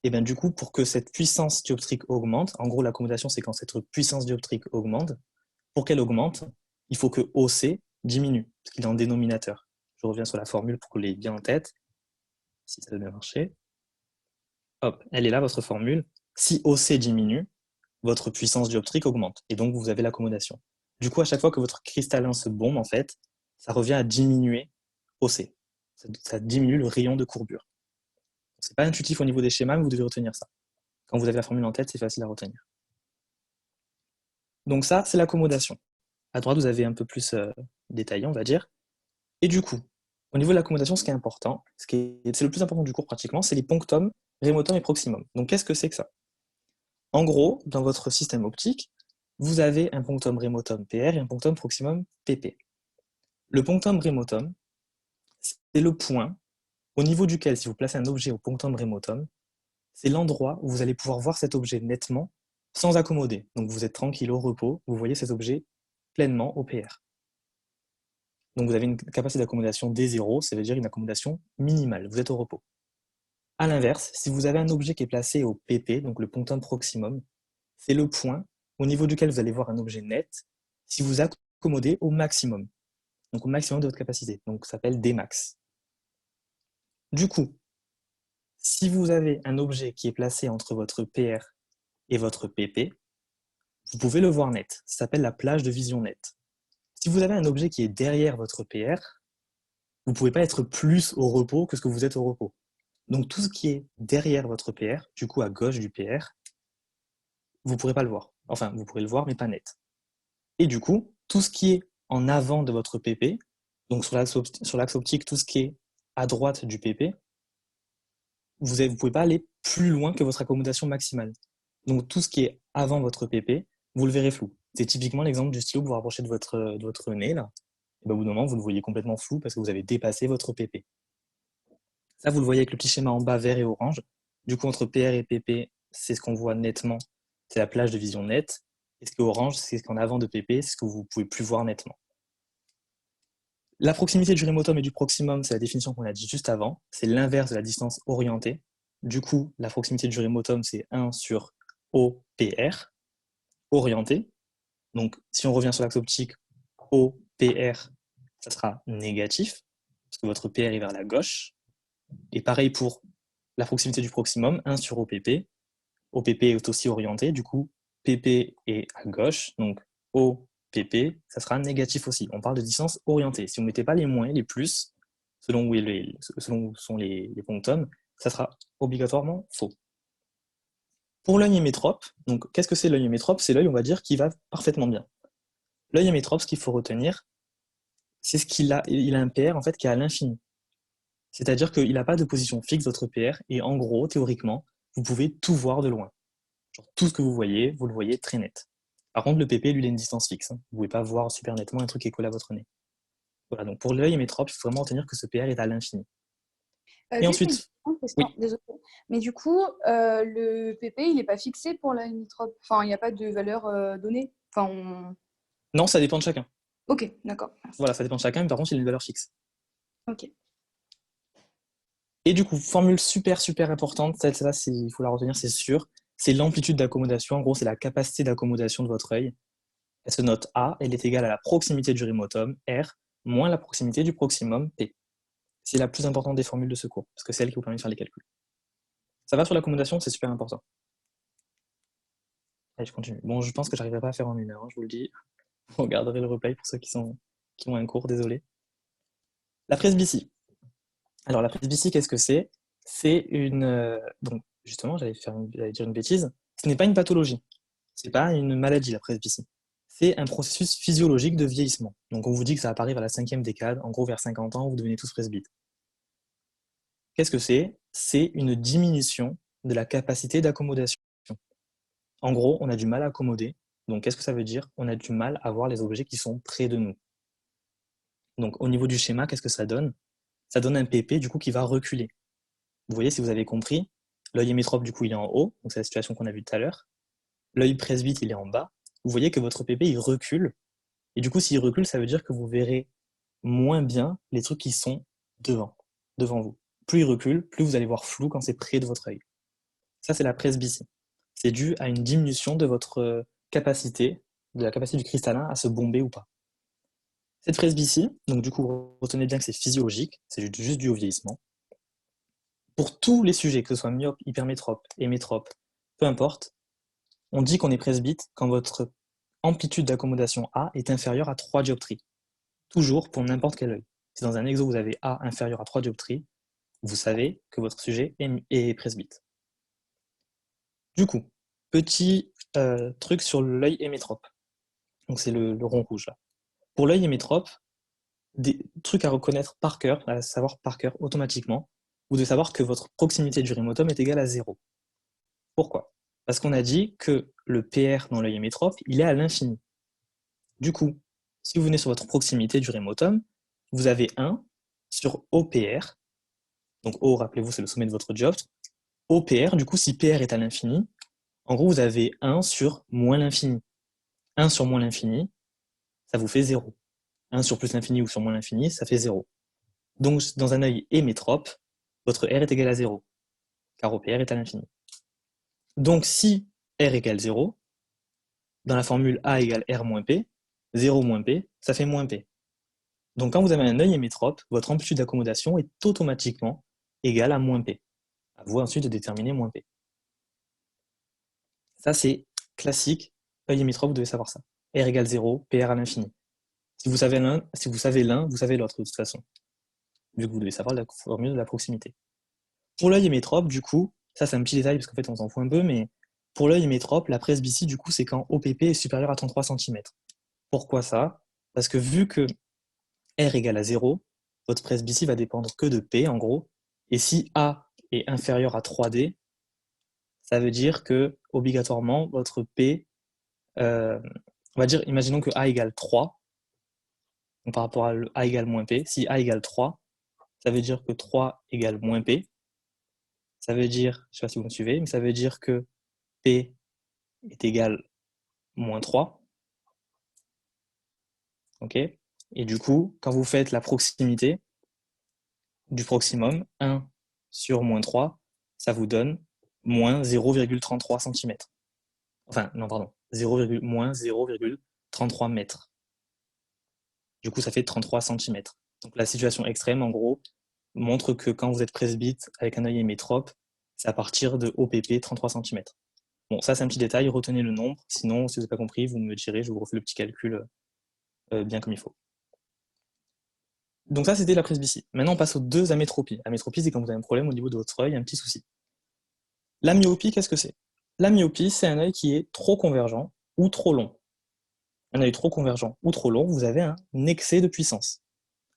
Et bien du coup, pour que cette puissance dioptrique augmente, en gros l'accommodation c'est quand cette puissance dioptrique augmente, pour qu'elle augmente, il faut que OC diminue, parce qu'il est en dénominateur. Je reviens sur la formule pour que vous l'ayez bien en tête, si ça doit bien marcher. Hop, elle est là votre formule. Si OC diminue, votre puissance dioptrique augmente, et donc vous avez l'accommodation. Du coup, à chaque fois que votre cristallin se bombe, en fait, ça revient à diminuer OC. Ça diminue le rayon de courbure. C'est pas intuitif au niveau des schémas, mais vous devez retenir ça. Quand vous avez la formule en tête, c'est facile à retenir. Donc ça, c'est l'accommodation. À droite, vous avez un peu plus détaillé, on va dire. Et du coup, au niveau de l'accommodation, ce qui est important, c'est le plus important du cours pratiquement, c'est les punctum, rémotum et proximum. Donc qu'est-ce que c'est que ça? En gros, dans votre système optique, vous avez un punctum rémotum PR et un punctum proximum PP. Le punctum rémotum, c'est le point au niveau duquel, si vous placez un objet au punctum rémotum, c'est l'endroit où vous allez pouvoir voir cet objet nettement sans accommoder. Donc vous êtes tranquille au repos, vous voyez cet objet pleinement au PR. Donc vous avez une capacité d'accommodation D0, ça veut dire une accommodation minimale, vous êtes au repos. A l'inverse, si vous avez un objet qui est placé au PP, donc le punctum proximum, c'est le point au niveau duquel vous allez voir un objet net si vous accommodez au maximum, donc au maximum de votre capacité, donc ça s'appelle Dmax. Du coup, si vous avez un objet qui est placé entre votre PR et votre PP, vous pouvez le voir net, ça s'appelle la plage de vision nette. Si vous avez un objet qui est derrière votre PR, vous ne pouvez pas être plus au repos que ce que vous êtes au repos. Donc tout ce qui est derrière votre PR, du coup à gauche du PR, vous ne pourrez pas le voir. Enfin, vous pourrez le voir, mais pas net. Et du coup, tout ce qui est en avant de votre PP, donc sur l'axe optique, tout ce qui est à droite du PP, vous ne pouvez pas aller plus loin que votre accommodation maximale. Donc tout ce qui est avant votre PP, vous le verrez flou. C'est typiquement l'exemple du stylo que vous rapprochez de votre nez, là. Et ben, au bout d'un moment, vous le voyez complètement flou parce que vous avez dépassé votre PP. Ça, vous le voyez avec le petit schéma en bas vert et orange. Du coup, entre PR et PP, c'est ce qu'on voit nettement, c'est la plage de vision nette. Et ce qui est orange, c'est ce qu'en avant de PP, c'est ce que vous ne pouvez plus voir nettement. La proximité du rémotum et du proximum, c'est la définition qu'on a dit juste avant. C'est l'inverse de la distance orientée. Du coup, la proximité du rémotum, c'est 1 sur OPR, orienté. Donc, si on revient sur l'axe optique, OPR, ça sera négatif, parce que votre PR est vers la gauche. Et pareil pour la proximité du proximum, 1 sur OPP. OPP est aussi orienté, du coup, PP est à gauche, donc OPP, ça sera négatif aussi. On parle de distance orientée. Si vous ne mettez pas les moins, les plus, selon où sont les punctums, ça sera obligatoirement faux. Pour l'œil hémétrope, donc qu'est-ce que c'est l'œil hémétrope? C'est l'œil, on va dire, qui va parfaitement bien. L'œil hémétrope, ce qu'il faut retenir, c'est il a un PR en fait qui est à l'infini. C'est-à-dire qu'il n'a pas de position fixe, votre PR, et en gros, théoriquement, vous pouvez tout voir de loin. Genre, tout ce que vous le voyez très net. Par contre, le PP, lui, il a une distance fixe. Vous ne pouvez pas voir super nettement un truc qui est collé à votre nez. Voilà, donc pour l'œil hémétrope, il faut vraiment retenir que ce PR est à l'infini. Et Juste ensuite, une question, oui. désolée. Mais du coup, le PP, il n'est pas fixé pour la limitrophe. Enfin, il n'y a pas de valeur donnée. Enfin, Non, ça dépend de chacun. Ok, d'accord. Merci. Voilà, ça dépend de chacun, mais par contre, il a une valeur fixe. Ok. Et du coup, formule super importante, celle-là, il faut la retenir, c'est sûr, c'est l'amplitude d'accommodation. En gros, c'est la capacité d'accommodation de votre œil. Elle se note A, elle est égale à la proximité du rémotum, R, moins la proximité du proximum P. C'est la plus importante des formules de ce cours, parce que c'est elle qui vous permet de faire les calculs. Ça va sur l'accommodation, c'est super important. Allez, je continue. Bon, je pense que j'arriverai pas à faire en 1 heure, hein, je vous le dis. Vous regarderez le replay pour ceux qui ont un cours, désolé. La presbytie. Alors, la presbytie, qu'est-ce que c'est? C'est une... donc, justement, j'allais dire une bêtise. Ce n'est pas une pathologie. C'est pas une maladie, la presbytie. C'est un processus physiologique de vieillissement. Donc, on vous dit que ça apparaît vers la 5e décade. En gros, vers 50 ans, vous devenez tous presbytes. Qu'est-ce que c'est? C'est une diminution de la capacité d'accommodation. En gros, on a du mal à accommoder. Donc, qu'est-ce que ça veut dire? On a du mal à voir les objets qui sont près de nous. Donc, au niveau du schéma, qu'est-ce que ça donne? Ça donne un PP, du coup, qui va reculer. Vous voyez, si vous avez compris, l'œil hémétrope, du coup, il est en haut. Donc, c'est la situation qu'on a vue tout à l'heure. L'œil presbyte, il est en bas. Vous voyez que votre PP, il recule. Et du coup, s'il recule, ça veut dire que vous verrez moins bien les trucs qui sont devant vous. Plus il recule, plus vous allez voir flou quand c'est près de votre œil. Ça, c'est la presbytie. C'est dû à une diminution de votre capacité, de la capacité du cristallin à se bomber ou pas. Cette presbytie, donc du coup, retenez bien que c'est physiologique, c'est juste dû au vieillissement. Pour tous les sujets, que ce soit myope, hypermétrope, hémétrope, peu importe, on dit qu'on est presbyte quand votre amplitude d'accommodation A est inférieure à 3 dioptries. Toujours pour n'importe quel œil. Si dans un exo vous avez A inférieur à 3 dioptries, vous savez que votre sujet est presbyte. Du coup, petit truc sur l'œil hémétrope. Donc c'est le rond rouge là. Pour l'œil hémétrope, des trucs à reconnaître par cœur, à savoir par cœur automatiquement, ou de savoir que votre proximité du rémotum est égale à 0. Pourquoi? Parce qu'on a dit que le PR dans l'œil hémétrope, il est à l'infini. Du coup, si vous venez sur votre proximité du rémotum, vous avez 1 sur OPR. Donc O, rappelez-vous, c'est le sommet de votre dioptre. OPR, du coup, si PR est à l'infini, en gros, vous avez 1 sur moins l'infini. 1 sur moins l'infini, ça vous fait 0. 1 sur plus l'infini ou sur moins l'infini, ça fait 0. Donc, dans un œil hémétrope, votre R est égal à 0, car OPR est à l'infini. Donc, si R égale 0, dans la formule A égale R moins P, 0 moins P, ça fait moins P. Donc, quand vous avez un œil hémétrope, votre amplitude d'accommodation est automatiquement égale à moins P. À vous ensuite de déterminer moins P. Ça, c'est classique. Œil hémétrope, vous devez savoir ça. R égale 0, PR à l'infini. Si vous savez l'un, vous savez l'autre de toute façon. Vu que vous devez savoir la formule de la proximité. Pour l'œil hémétrope, du coup, ça c'est un petit détail parce qu'en fait on s'en fout un peu, mais pour l'œil hémétrope, la presbytie, du coup, c'est quand OPP est supérieur à 33 cm. Pourquoi ça? Parce que vu que R égale à 0, votre presbytie va dépendre que de P en gros, et si A est inférieur à 3D, ça veut dire que obligatoirement votre P, on va dire, imaginons que A égale 3, donc par rapport à A égale moins P, si A égale 3, ça veut dire que 3 égale moins P. Ça veut dire, je ne sais pas si vous me suivez, mais ça veut dire que P est égal moins 3. Ok? Et du coup, quand vous faites la proximité du proximum, 1 sur moins 3, ça vous donne moins 0,33 cm. Enfin, non, pardon, moins 0,33 mètres. Du coup, ça fait 33 cm. Donc la situation extrême, en gros, montre que quand vous êtes presbyte avec un œil hémétrope, c'est à partir de OPP 33 cm. Bon, ça c'est un petit détail, retenez le nombre, sinon si vous n'avez pas compris, vous me direz, je vous refais le petit calcul bien comme il faut. Donc ça c'était la presbytie. Maintenant on passe aux 2 amétropies. Amétropie, c'est quand vous avez un problème au niveau de votre œil, un petit souci. La myopie, qu'est-ce que c'est? La myopie, c'est un œil qui est trop convergent ou trop long. Un œil trop convergent ou trop long, vous avez un excès de puissance.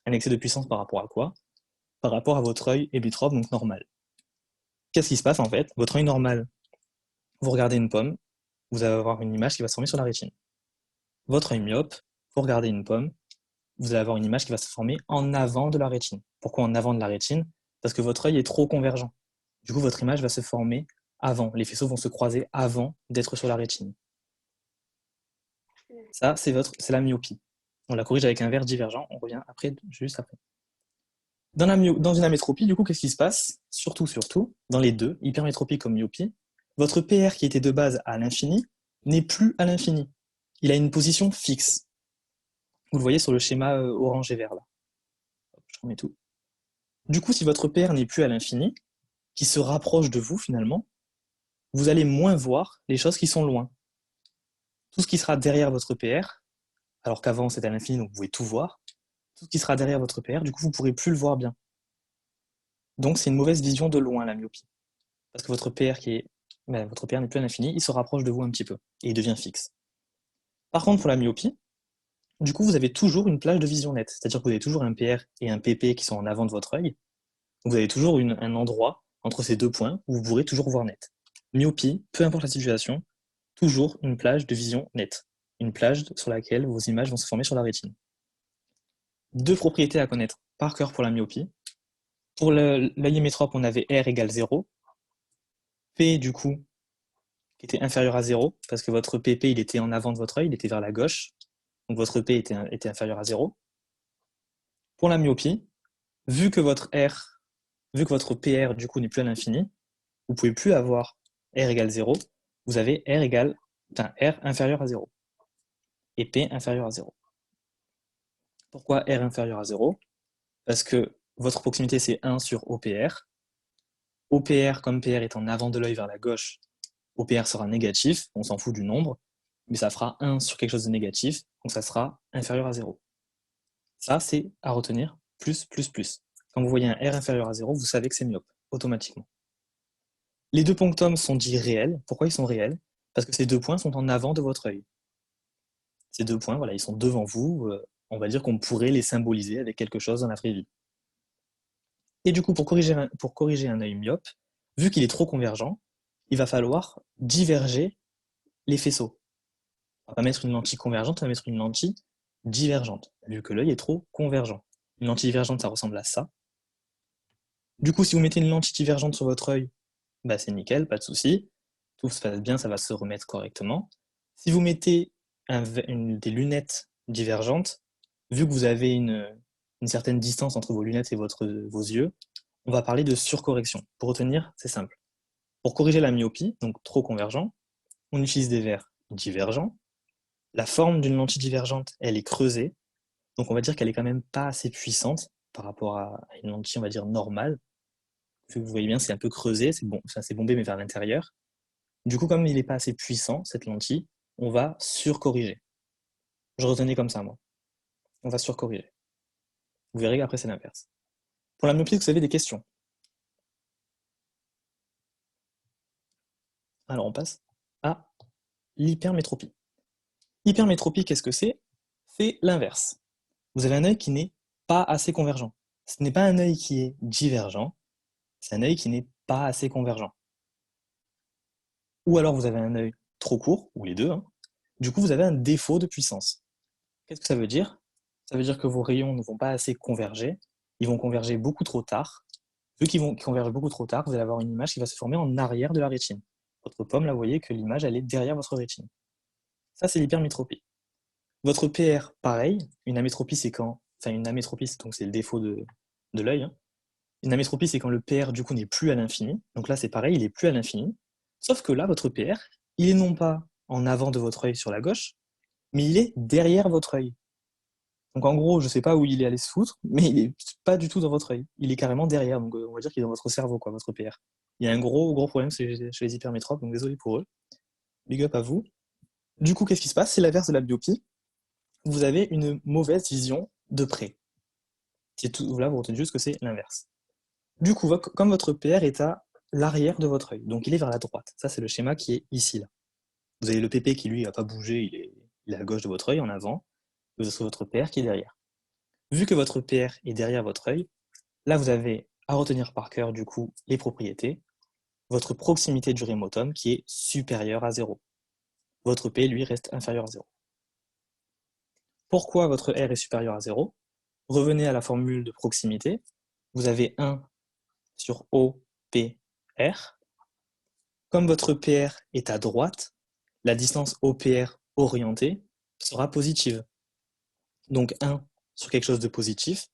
Un excès de puissance par rapport à quoi? Par rapport à votre œil hémétrope, donc normal. Qu'est-ce qui se passe en fait? Votre œil normal, vous regardez une pomme, vous allez avoir une image qui va se former sur la rétine. Votre œil myope, vous regardez une pomme, vous allez avoir une image qui va se former en avant de la rétine. Pourquoi en avant de la rétine? Parce que votre œil est trop convergent. Du coup, votre image va se former avant. Les faisceaux vont se croiser avant d'être sur la rétine. Ça, c'est la myopie. On la corrige avec un verre divergent. On revient juste après. Dans une amétropie, du coup, qu'est-ce qui se passe? Surtout, dans les deux, hypermétropie comme myopie, votre PR qui était de base à l'infini n'est plus à l'infini. Il a une position fixe. Vous le voyez sur le schéma orange et vert là. Hop, je remets tout. Du coup, si votre PR n'est plus à l'infini, qui se rapproche de vous finalement, vous allez moins voir les choses qui sont loin. Tout ce qui sera derrière votre PR, alors qu'avant c'était à l'infini, donc vous pouvez tout voir, tout ce qui sera derrière votre PR, du coup vous ne pourrez plus le voir bien. Donc c'est une mauvaise vision de loin la myopie. Parce que votre PR votre PR n'est plus à l'infini, il se rapproche de vous un petit peu, et il devient fixe. Par contre pour la myopie, du coup vous avez toujours une plage de vision nette, c'est-à-dire que vous avez toujours un PR et un PP qui sont en avant de votre œil, donc vous avez toujours un endroit entre ces deux points où vous pourrez toujours voir net. Myopie, peu importe la situation, toujours une plage de vision nette, une plage sur laquelle vos images vont se former sur la rétine. Deux propriétés à connaître par cœur pour la myopie. Pour l'œil hémétrope, on avait R égale 0, P du coup, qui était inférieur à 0, parce que votre PP il était en avant de votre œil, il était vers la gauche, donc votre P était inférieur à 0. Pour la myopie, vu que votre PR du coup n'est plus à l'infini, vous ne pouvez plus avoir R égale 0, vous avez R inférieur à 0 et P inférieur à 0. Pourquoi R inférieur à 0? Parce que votre proximité c'est 1 sur OPR. OPR, comme PR est en avant de l'œil vers la gauche, OPR sera négatif, on s'en fout du nombre, mais ça fera 1 sur quelque chose de négatif, donc ça sera inférieur à 0. Ça, c'est à retenir, plus, plus, plus. Quand vous voyez un R inférieur à 0, vous savez que c'est myope, automatiquement. Les deux punctums sont dits réels. Pourquoi ils sont réels? Parce que ces deux points sont en avant de votre œil. Ces deux points, voilà, ils sont devant vous. On va dire qu'on pourrait les symboliser avec quelque chose dans la vraie vie. Et du coup, pour corriger un œil myope, vu qu'il est trop convergent, il va falloir diverger les faisceaux. On va pas mettre une lentille convergente, on va mettre une lentille divergente, vu que l'œil est trop convergent. Une lentille divergente, ça ressemble à ça. Du coup, si vous mettez une lentille divergente sur votre œil, bah c'est nickel, pas de souci. Tout se passe bien, ça va se remettre correctement. Si vous mettez des lunettes divergentes, vu que vous avez une certaine distance entre vos lunettes et vos yeux, on va parler de surcorrection. Pour retenir, c'est simple. Pour corriger la myopie, donc trop convergent, on utilise des verres divergents. La forme d'une lentille divergente, elle est creusée, donc on va dire qu'elle est quand même pas assez puissante par rapport à une lentille, on va dire, normale. Vous voyez bien, c'est un peu creusé, c'est bon, c'est bombé mais vers l'intérieur. Du coup, comme il n'est pas assez puissant, cette lentille, on va surcorriger. Je retenais comme ça, moi. On va surcorriger. Vous verrez qu'après, c'est l'inverse. Pour la myopie, vous avez des questions? Alors, on passe à l'hypermétropie. Hypermétropie, qu'est-ce que c'est? C'est l'inverse. Vous avez un œil qui n'est pas assez convergent. Ce n'est pas un œil qui est divergent, c'est un œil qui n'est pas assez convergent. Ou alors vous avez un œil trop court, ou les deux, hein. Du coup, vous avez un défaut de puissance. Qu'est-ce que ça veut dire? Ça veut dire que vos rayons ne vont pas assez converger, ils vont converger beaucoup trop tard. Vu qu'ils convergent beaucoup trop tard, vous allez avoir une image qui va se former en arrière de la rétine. Votre pomme, là, vous voyez que l'image, elle est derrière votre rétine. Ça, c'est l'hypermétropie. Votre PR, pareil. Une amétropie, c'est quand... Enfin, une amétropie, donc c'est le défaut de l'œil, hein. Une amétropie, c'est quand le PR, du coup, n'est plus à l'infini. Donc là, c'est pareil, il n'est plus à l'infini. Sauf que là, votre PR, il est non pas en avant de votre œil sur la gauche, mais il est derrière votre œil. Donc en gros, je ne sais pas où il est allé se foutre, mais il n'est pas du tout dans votre œil. Il est carrément derrière, donc on va dire qu'il est dans votre cerveau, quoi, votre PR. Il y a un gros problème chez les hypermétropes, donc désolé pour eux. Big up à vous. Du coup, qu'est-ce qui se passe? C'est l'inverse de la myopie. Vous avez une mauvaise vision de près. C'est tout, là, vous retenez juste que c'est l'inverse. Du coup, comme votre PR est à l'arrière de votre œil, donc il est vers la droite. Ça, c'est le schéma qui est ici, là. Vous avez le PP qui, lui, n'a pas bougé, il est à gauche de votre œil, en avant. Vous avez votre PR qui est derrière. Vu que votre PR est derrière votre œil, là, vous avez à retenir par cœur, du coup, les propriétés. Votre proximité du rémotum qui est supérieure à 0. Votre P, lui, reste inférieur à 0. Pourquoi votre R est supérieur à 0? Revenez à la formule de proximité. Vous avez 1 sur OPR. Comme votre PR est à droite, la distance OPR orientée sera positive. Donc 1 sur quelque chose de positif,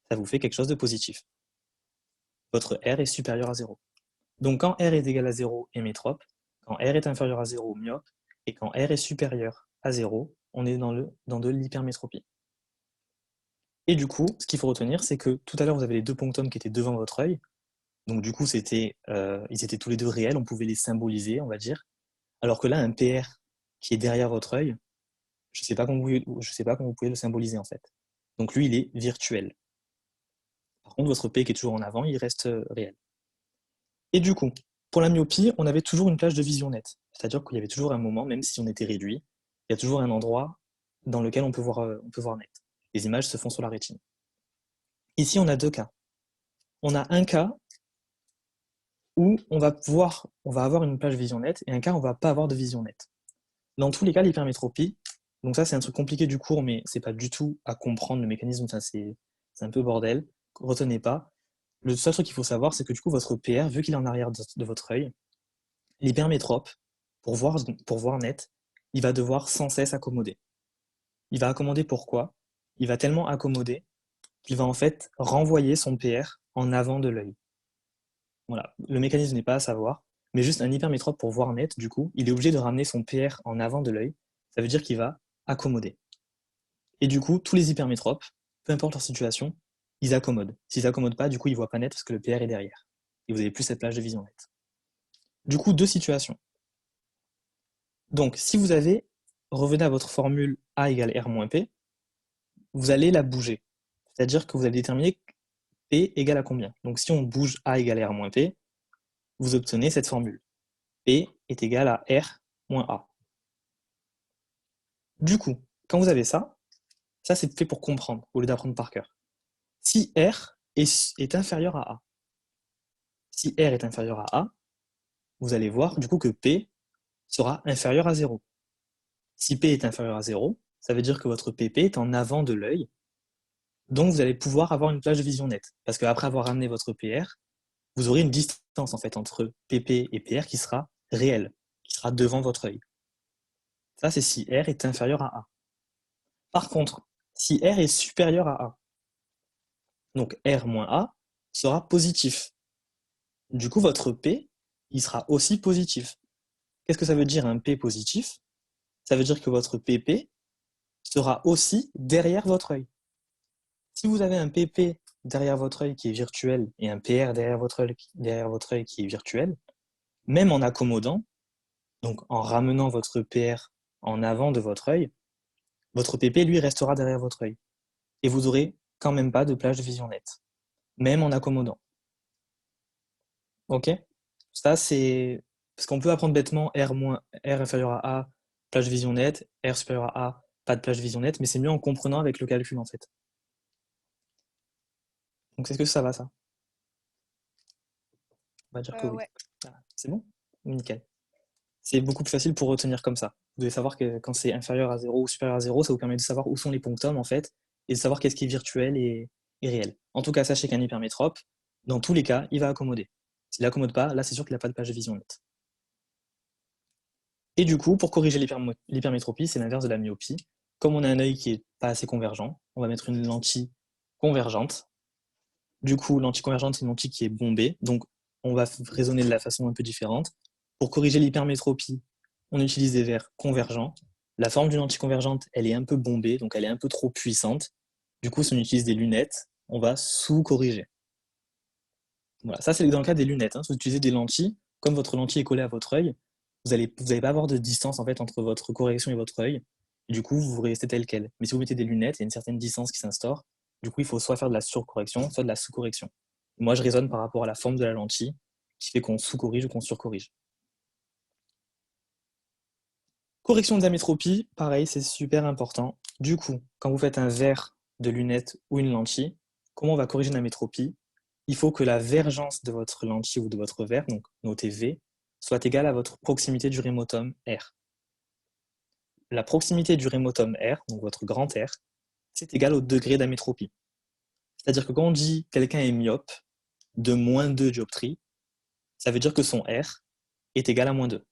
ça vous fait quelque chose de positif. Votre R est supérieur à 0. Donc quand R est égal à 0, hémétrope, quand R est inférieur à 0, myope, et quand R est supérieur à 0, on est dans de l'hypermétropie. Et du coup, ce qu'il faut retenir, c'est que tout à l'heure, vous avez les deux ponctums qui étaient devant votre œil. Donc du coup, ils étaient tous les deux réels, on pouvait les symboliser, on va dire. Alors que là, un PR qui est derrière votre œil, je ne sais pas comment vous pouvez le symboliser en fait. Donc lui, il est virtuel. Par contre, votre P qui est toujours en avant, il reste réel. Et du coup, pour la myopie, on avait toujours une plage de vision nette. C'est-à-dire qu'il y avait toujours un moment, même si on était réduit, il y a toujours un endroit dans lequel on peut voir net. Les images se font sur la rétine. Ici, on a deux cas. On a un cas où on va avoir une plage vision nette et un cas où on va pas avoir de vision nette. Dans tous les cas, l'hypermétropie, donc ça c'est un truc compliqué du cours, mais c'est pas du tout à comprendre le mécanisme, c'est un peu bordel, retenez pas. Le seul truc qu'il faut savoir, c'est que du coup votre PR, vu qu'il est en arrière de votre œil, l'hypermétrope, pour voir net, il va devoir sans cesse accommoder. Il va accommoder pourquoi? Il va tellement accommoder qu'il va en fait renvoyer son PR en avant de l'œil. Voilà, le mécanisme n'est pas à savoir, mais juste un hypermétrope pour voir net, du coup, il est obligé de ramener son PR en avant de l'œil, ça veut dire qu'il va accommoder. Et du coup, tous les hypermétropes, peu importe leur situation, ils accommodent. S'ils accommodent pas, du coup, ils voient pas net parce que le PR est derrière. Et vous n'avez plus cette plage de vision nette. Du coup, deux situations. Donc, si vous revenez à votre formule A égale R moins P, vous allez la bouger. C'est-à-dire que vous allez déterminer P égale à combien. Donc, si on bouge A égale R moins P, vous obtenez cette formule. P est égal à R moins A. Du coup, quand vous avez ça c'est fait pour comprendre, au lieu d'apprendre par cœur. Si R est inférieur à A, si R est inférieur à A, vous allez voir du coup que P sera inférieur à 0. Si P est inférieur à 0, ça veut dire que votre PP est en avant de l'œil, donc vous allez pouvoir avoir une plage de vision nette. Parce qu'après avoir ramené votre PR, vous aurez une distance en fait entre PP et PR qui sera réelle, qui sera devant votre œil. Ça, c'est si R est inférieur à A. Par contre, si R est supérieur à A, donc R moins A sera positif. Du coup, votre P, il sera aussi positif. Qu'est-ce que ça veut dire un P positif? Ça veut dire que votre PP sera aussi derrière votre œil. Si vous avez un PP derrière votre œil qui est virtuel et un PR derrière votre œil qui est virtuel, même en accommodant, donc en ramenant votre PR en avant de votre œil, votre PP, lui, restera derrière votre œil. Et vous n'aurez quand même pas de plage de vision nette, même en accommodant. Ok? Ça, c'est... Parce qu'on peut apprendre bêtement R inférieur à A, plage de vision nette, R supérieur à A, pas de plage de vision nette, mais c'est mieux en comprenant avec le calcul, en fait. Donc, est-ce que ça va, ça? On va dire que oui. Ouais. Voilà. C'est bon? Nickel. C'est beaucoup plus facile pour retenir comme ça. Vous devez savoir que quand c'est inférieur à 0 ou supérieur à 0, ça vous permet de savoir où sont les punctums, en fait, et de savoir qu'est-ce qui est virtuel et réel. En tout cas, sachez qu'un hypermétrope, dans tous les cas, il va accommoder. S'il n'accommode pas, là, c'est sûr qu'il n'a pas de plage de vision nette. Et du coup, pour corriger l'hypermétropie, c'est l'inverse de la myopie. Comme on a un œil qui n'est pas assez convergent, on va mettre une lentille convergente. Du coup, lentille convergente, c'est une lentille qui est bombée, donc on va raisonner de la façon un peu différente. Pour corriger l'hypermétropie, on utilise des verres convergents. La forme d'une lentille convergente, elle est un peu bombée, donc elle est un peu trop puissante. Du coup, si on utilise des lunettes, on va sous-corriger. Voilà, ça c'est dans le cas des lunettes. Si vous utilisez des lentilles, comme votre lentille est collée à votre œil, vous n'allez pas avoir de distance en fait entre votre correction et votre œil. Et du coup, vous restez tel quel. Mais si vous mettez des lunettes, il y a une certaine distance qui s'instaure. Du coup, il faut soit faire de la surcorrection, soit de la sous-correction. Moi, je raisonne par rapport à la forme de la lentille, qui fait qu'on sous-corrige ou qu'on surcorrige. Correction de l'amétropie, pareil, c'est super important. Du coup, quand vous faites un verre de lunettes ou une lentille, comment on va corriger l'amétropie? Il faut que la vergence de votre lentille ou de votre verre, donc notez V, soit égale à votre proximité du rémotum R. La proximité du rémotum R, donc votre grand R, c'est égal au degré d'amétropie. C'est-à-dire que quand on dit quelqu'un est myope de moins 2 dioptries, ça veut dire que son R est égal à moins 2.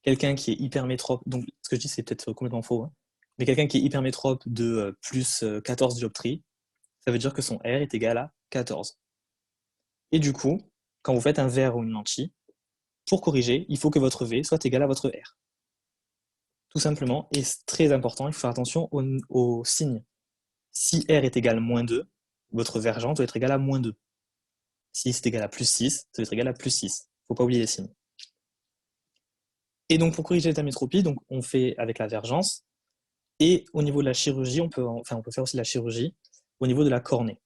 Quelqu'un qui est hypermétrope, donc ce que je dis c'est peut-être complètement faux, hein, mais quelqu'un qui est hypermétrope de plus 14 dioptries, ça veut dire que son R est égal à 14. Et du coup, quand vous faites un verre ou une lentille, pour corriger, il faut que votre V soit égal à votre R. Tout simplement, et c'est très important, il faut faire attention aux signes. Si R est égal à moins 2, votre vergence doit être égale à moins 2. Si c'est égal à plus 6, ça doit être égal à plus 6. Il ne faut pas oublier les signes. Et donc, pour corriger l'état métropie, donc, on fait avec la vergence. Et au niveau de la chirurgie, on peut faire aussi de la chirurgie au niveau de la cornée.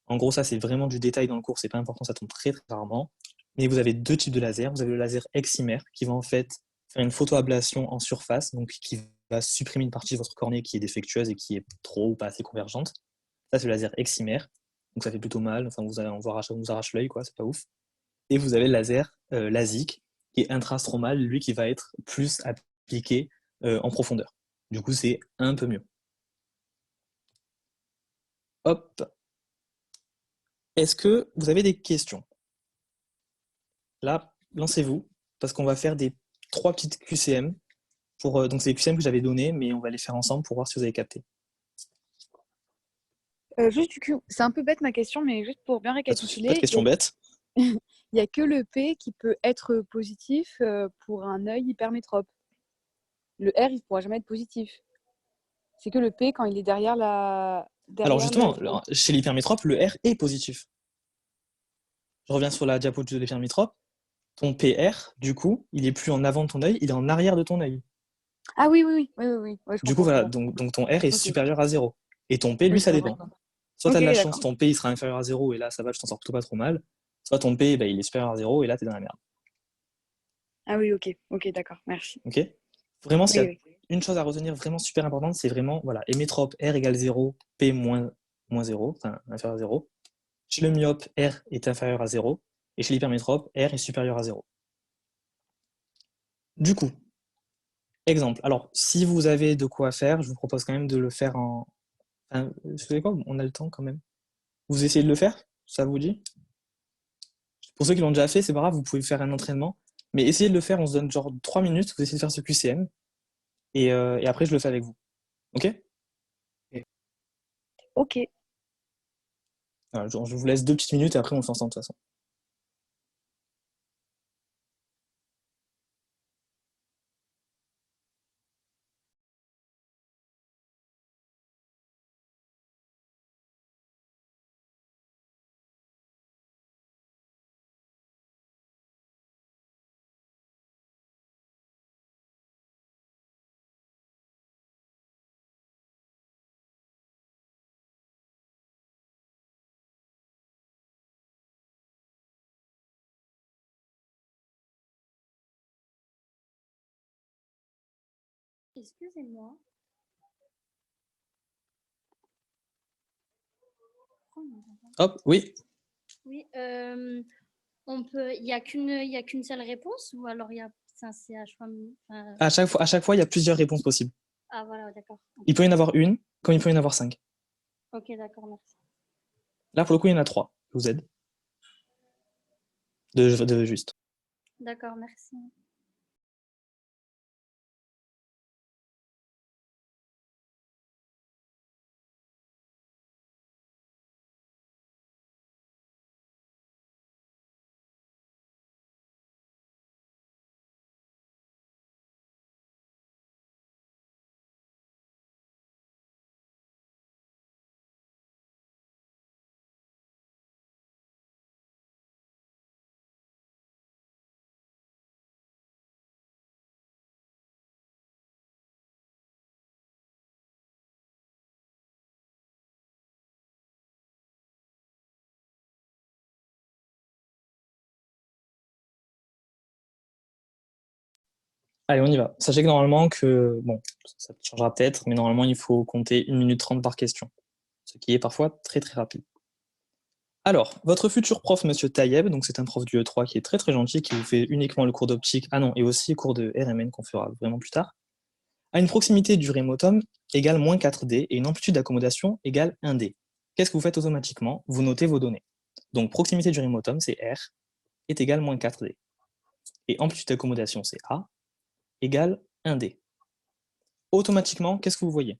En gros, ça, c'est vraiment du détail dans le cours. C'est pas important, ça tombe très, très rarement. Mais vous avez deux types de lasers. Vous avez le laser excimer qui va en fait faire une photoablation en surface, donc qui va supprimer une partie de votre cornée qui est défectueuse et qui est trop ou pas assez convergente. Ça, c'est le laser excimer. Donc ça fait plutôt mal. Enfin, on vous arrache l'œil, quoi. C'est pas ouf. Et vous avez le laser LASIK qui est intrastromal, lui qui va être plus appliqué en profondeur. Du coup, c'est un peu mieux. Hop. Est-ce que vous avez des questions? Là, lancez-vous, parce qu'on va faire des 3 petites QCM. Donc, c'est les QCM que j'avais donnés, mais on va les faire ensemble pour voir si vous avez capté. Juste du coup, c'est un peu bête ma question, mais juste pour bien Pas de récapituler, question bête. il n'y a que le P qui peut être positif pour un œil hypermétrope. Le R, il ne pourra jamais être positif. C'est que le P quand il est derrière la. Alors justement, l'œil. chez l'hypermétrope, le R est positif. Je reviens sur la diapo de l'hypermétrope. Ton PR, du coup, il est plus en avant de ton œil, il est en arrière de ton œil. Ah oui, oui, oui. Ouais, je Du coup, comprends, voilà, je comprends. donc ton R est Ok. supérieur à 0. Et ton P, lui, Oui, ça c'est dépend. vrai. Soit tu as de la Ok, chance, d'accord. ton P il sera inférieur à 0 et là ça va, tu t'en sors plutôt pas trop mal. Soit ton P il est supérieur à 0 et là tu es dans la merde. Ah oui, ok, d'accord, merci. Ok. Vraiment, s'il y a Oui. une chose à retenir vraiment super importante, c'est vraiment, voilà, hémétrope, R égale 0, P moins 0, enfin inférieur à 0. Chez le myope, R est inférieur à 0. Et chez l'hypermétrope, R est supérieur à 0. Du coup, exemple. Alors, si vous avez de quoi faire, je vous propose quand même de le faire en. Enfin, vous savez quoi? On a le temps quand même. Vous essayez de le faire? Ça vous dit? Pour ceux qui l'ont déjà fait, c'est pas grave, vous pouvez faire un entraînement. Mais essayez de le faire, on se donne genre 3 minutes, vous essayez de faire ce QCM. Et après, je le fais avec vous. Ok? Ok. Voilà, je vous laisse 2 petites minutes et après, on le fait ensemble de toute façon. Excusez-moi. Hop, oui. Oui, il y a qu'une seule réponse ou alors c'est à choix. À chaque fois, il y a plusieurs réponses possibles. Ah voilà, d'accord. Il peut y en avoir une, comme il peut y en avoir 5. Ok, d'accord, merci. Là, pour le coup, il y en a 3. Je vous aide. De juste. D'accord, merci. Allez, on y va. Sachez que normalement, bon, ça changera peut-être, mais normalement, il faut compter 1 minute 30 par question. Ce qui est parfois très très rapide. Alors, votre futur prof, monsieur Tayeb, donc c'est un prof du E3 qui est très très gentil, qui vous fait uniquement le cours d'optique, et aussi le cours de RMN qu'on fera vraiment plus tard, a une proximité du rémotum égale moins 4D et une amplitude d'accommodation égale 1D. Qu'est-ce que vous faites automatiquement? Vous notez vos données. Donc, proximité du rémotum, c'est R, est égal moins 4D. Et amplitude d'accommodation, c'est A, égale 1D. Automatiquement, qu'est-ce que vous voyez?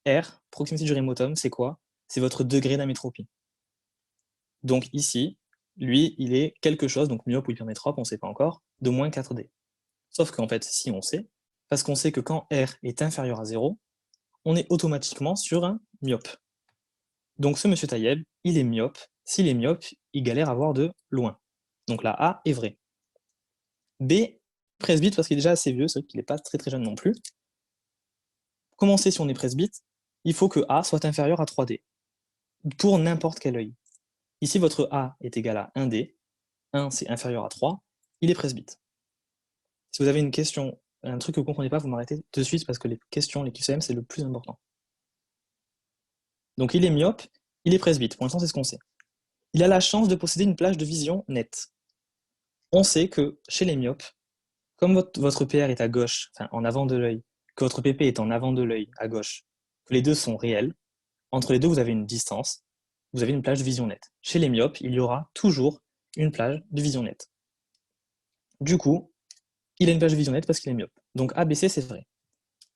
R, proximité du rémotum, c'est quoi? C'est votre degré d'amétropie. Donc ici, lui, il est quelque chose, donc myope ou hypermétrope, on ne sait pas encore, de moins 4D. Sauf qu'en fait, si on sait, parce qu'on sait que quand R est inférieur à 0, on est automatiquement sur un myope. Donc ce monsieur Taïeb, il est myope. S'il est myope, il galère à voir de loin. Donc la A est vraie. B, presbyte parce qu'il est déjà assez vieux, c'est vrai qu'il n'est pas très très jeune non plus. Comment on sait si on est presbyte? Il faut que A soit inférieur à 3D, pour n'importe quel œil. Ici, votre A est égal à 1D, 1 c'est inférieur à 3, il est presbyte. Si vous avez une question, un truc que vous ne comprenez pas, vous m'arrêtez de suite parce que les questions, les QCM, c'est le plus important. Donc il est myope, il est presbyte, pour l'instant c'est ce qu'on sait. Il a la chance de posséder une plage de vision nette. On sait que chez les myopes, comme votre PR est à gauche, enfin en avant de l'œil, que votre PP est en avant de l'œil à gauche, que les deux sont réels, entre les deux vous avez une distance, vous avez une plage de vision nette. Chez les myopes, il y aura toujours une plage de vision nette. Du coup, il a une plage de vision nette parce qu'il est myope. Donc ABC, c'est vrai.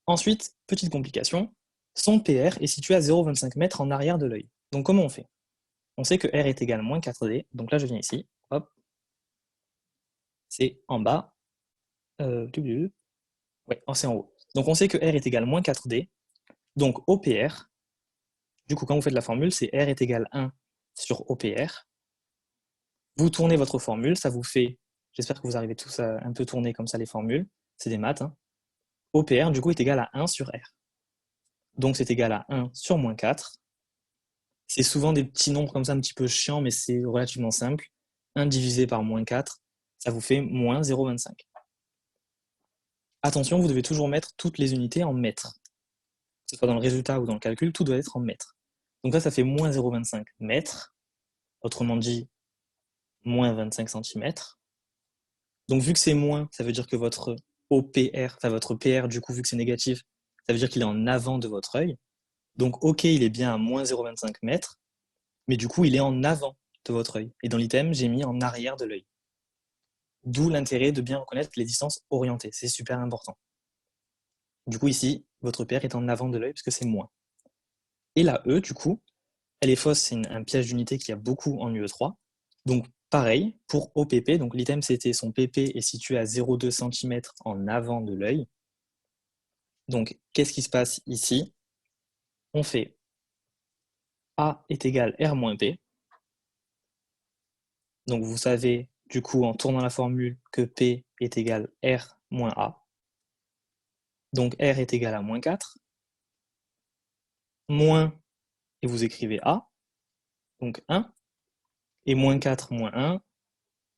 Ensuite, petite complication, son PR est situé à 0,25 m en arrière de l'œil. Donc comment on fait? On sait que R est égal à moins 4D, donc là je viens ici, hop, c'est en bas, ouais, c'est en haut. Donc on sait que R est égal à moins 4D, donc OPR, du coup quand vous faites la formule, c'est R est égal à 1 sur OPR. Vous tournez votre formule, ça vous fait, j'espère que vous arrivez tous à un peu tourner comme ça les formules, c'est des maths, hein. OPR du coup est égal à 1 sur R. Donc c'est égal à 1 sur moins 4. C'est souvent des petits nombres comme ça un petit peu chiants, mais c'est relativement simple. 1 divisé par moins 4, ça vous fait moins 0,25. Attention, vous devez toujours mettre toutes les unités en mètres. Que ce soit dans le résultat ou dans le calcul, tout doit être en mètres. Donc là, ça fait moins 0,25 mètres, autrement dit, moins 25 cm. Donc vu que c'est moins, ça veut dire que votre OPR, enfin votre PR, du coup, vu que c'est négatif, ça veut dire qu'il est en avant de votre œil. Donc OK, il est bien à moins 0,25 mètres, mais du coup, il est en avant de votre œil. Et dans l'item, j'ai mis en arrière de l'œil. D'où l'intérêt de bien reconnaître les distances orientées, c'est super important. Du coup, ici, votre PR est en avant de l'œil parce que c'est moins. Et la E, du coup, elle est fausse, c'est un piège d'unité qu'il y a beaucoup en UE3. Donc, pareil, pour OPP, donc l'item c'était son PP est situé à 0,2 cm en avant de l'œil. Donc, qu'est-ce qui se passe ici? On fait A est égal R moins P. Donc, vous savez, du coup, en tournant la formule, que P est égal R moins A. Donc, R est égal à moins 4. Moins, et vous écrivez A, donc 1. Et moins 4 moins 1,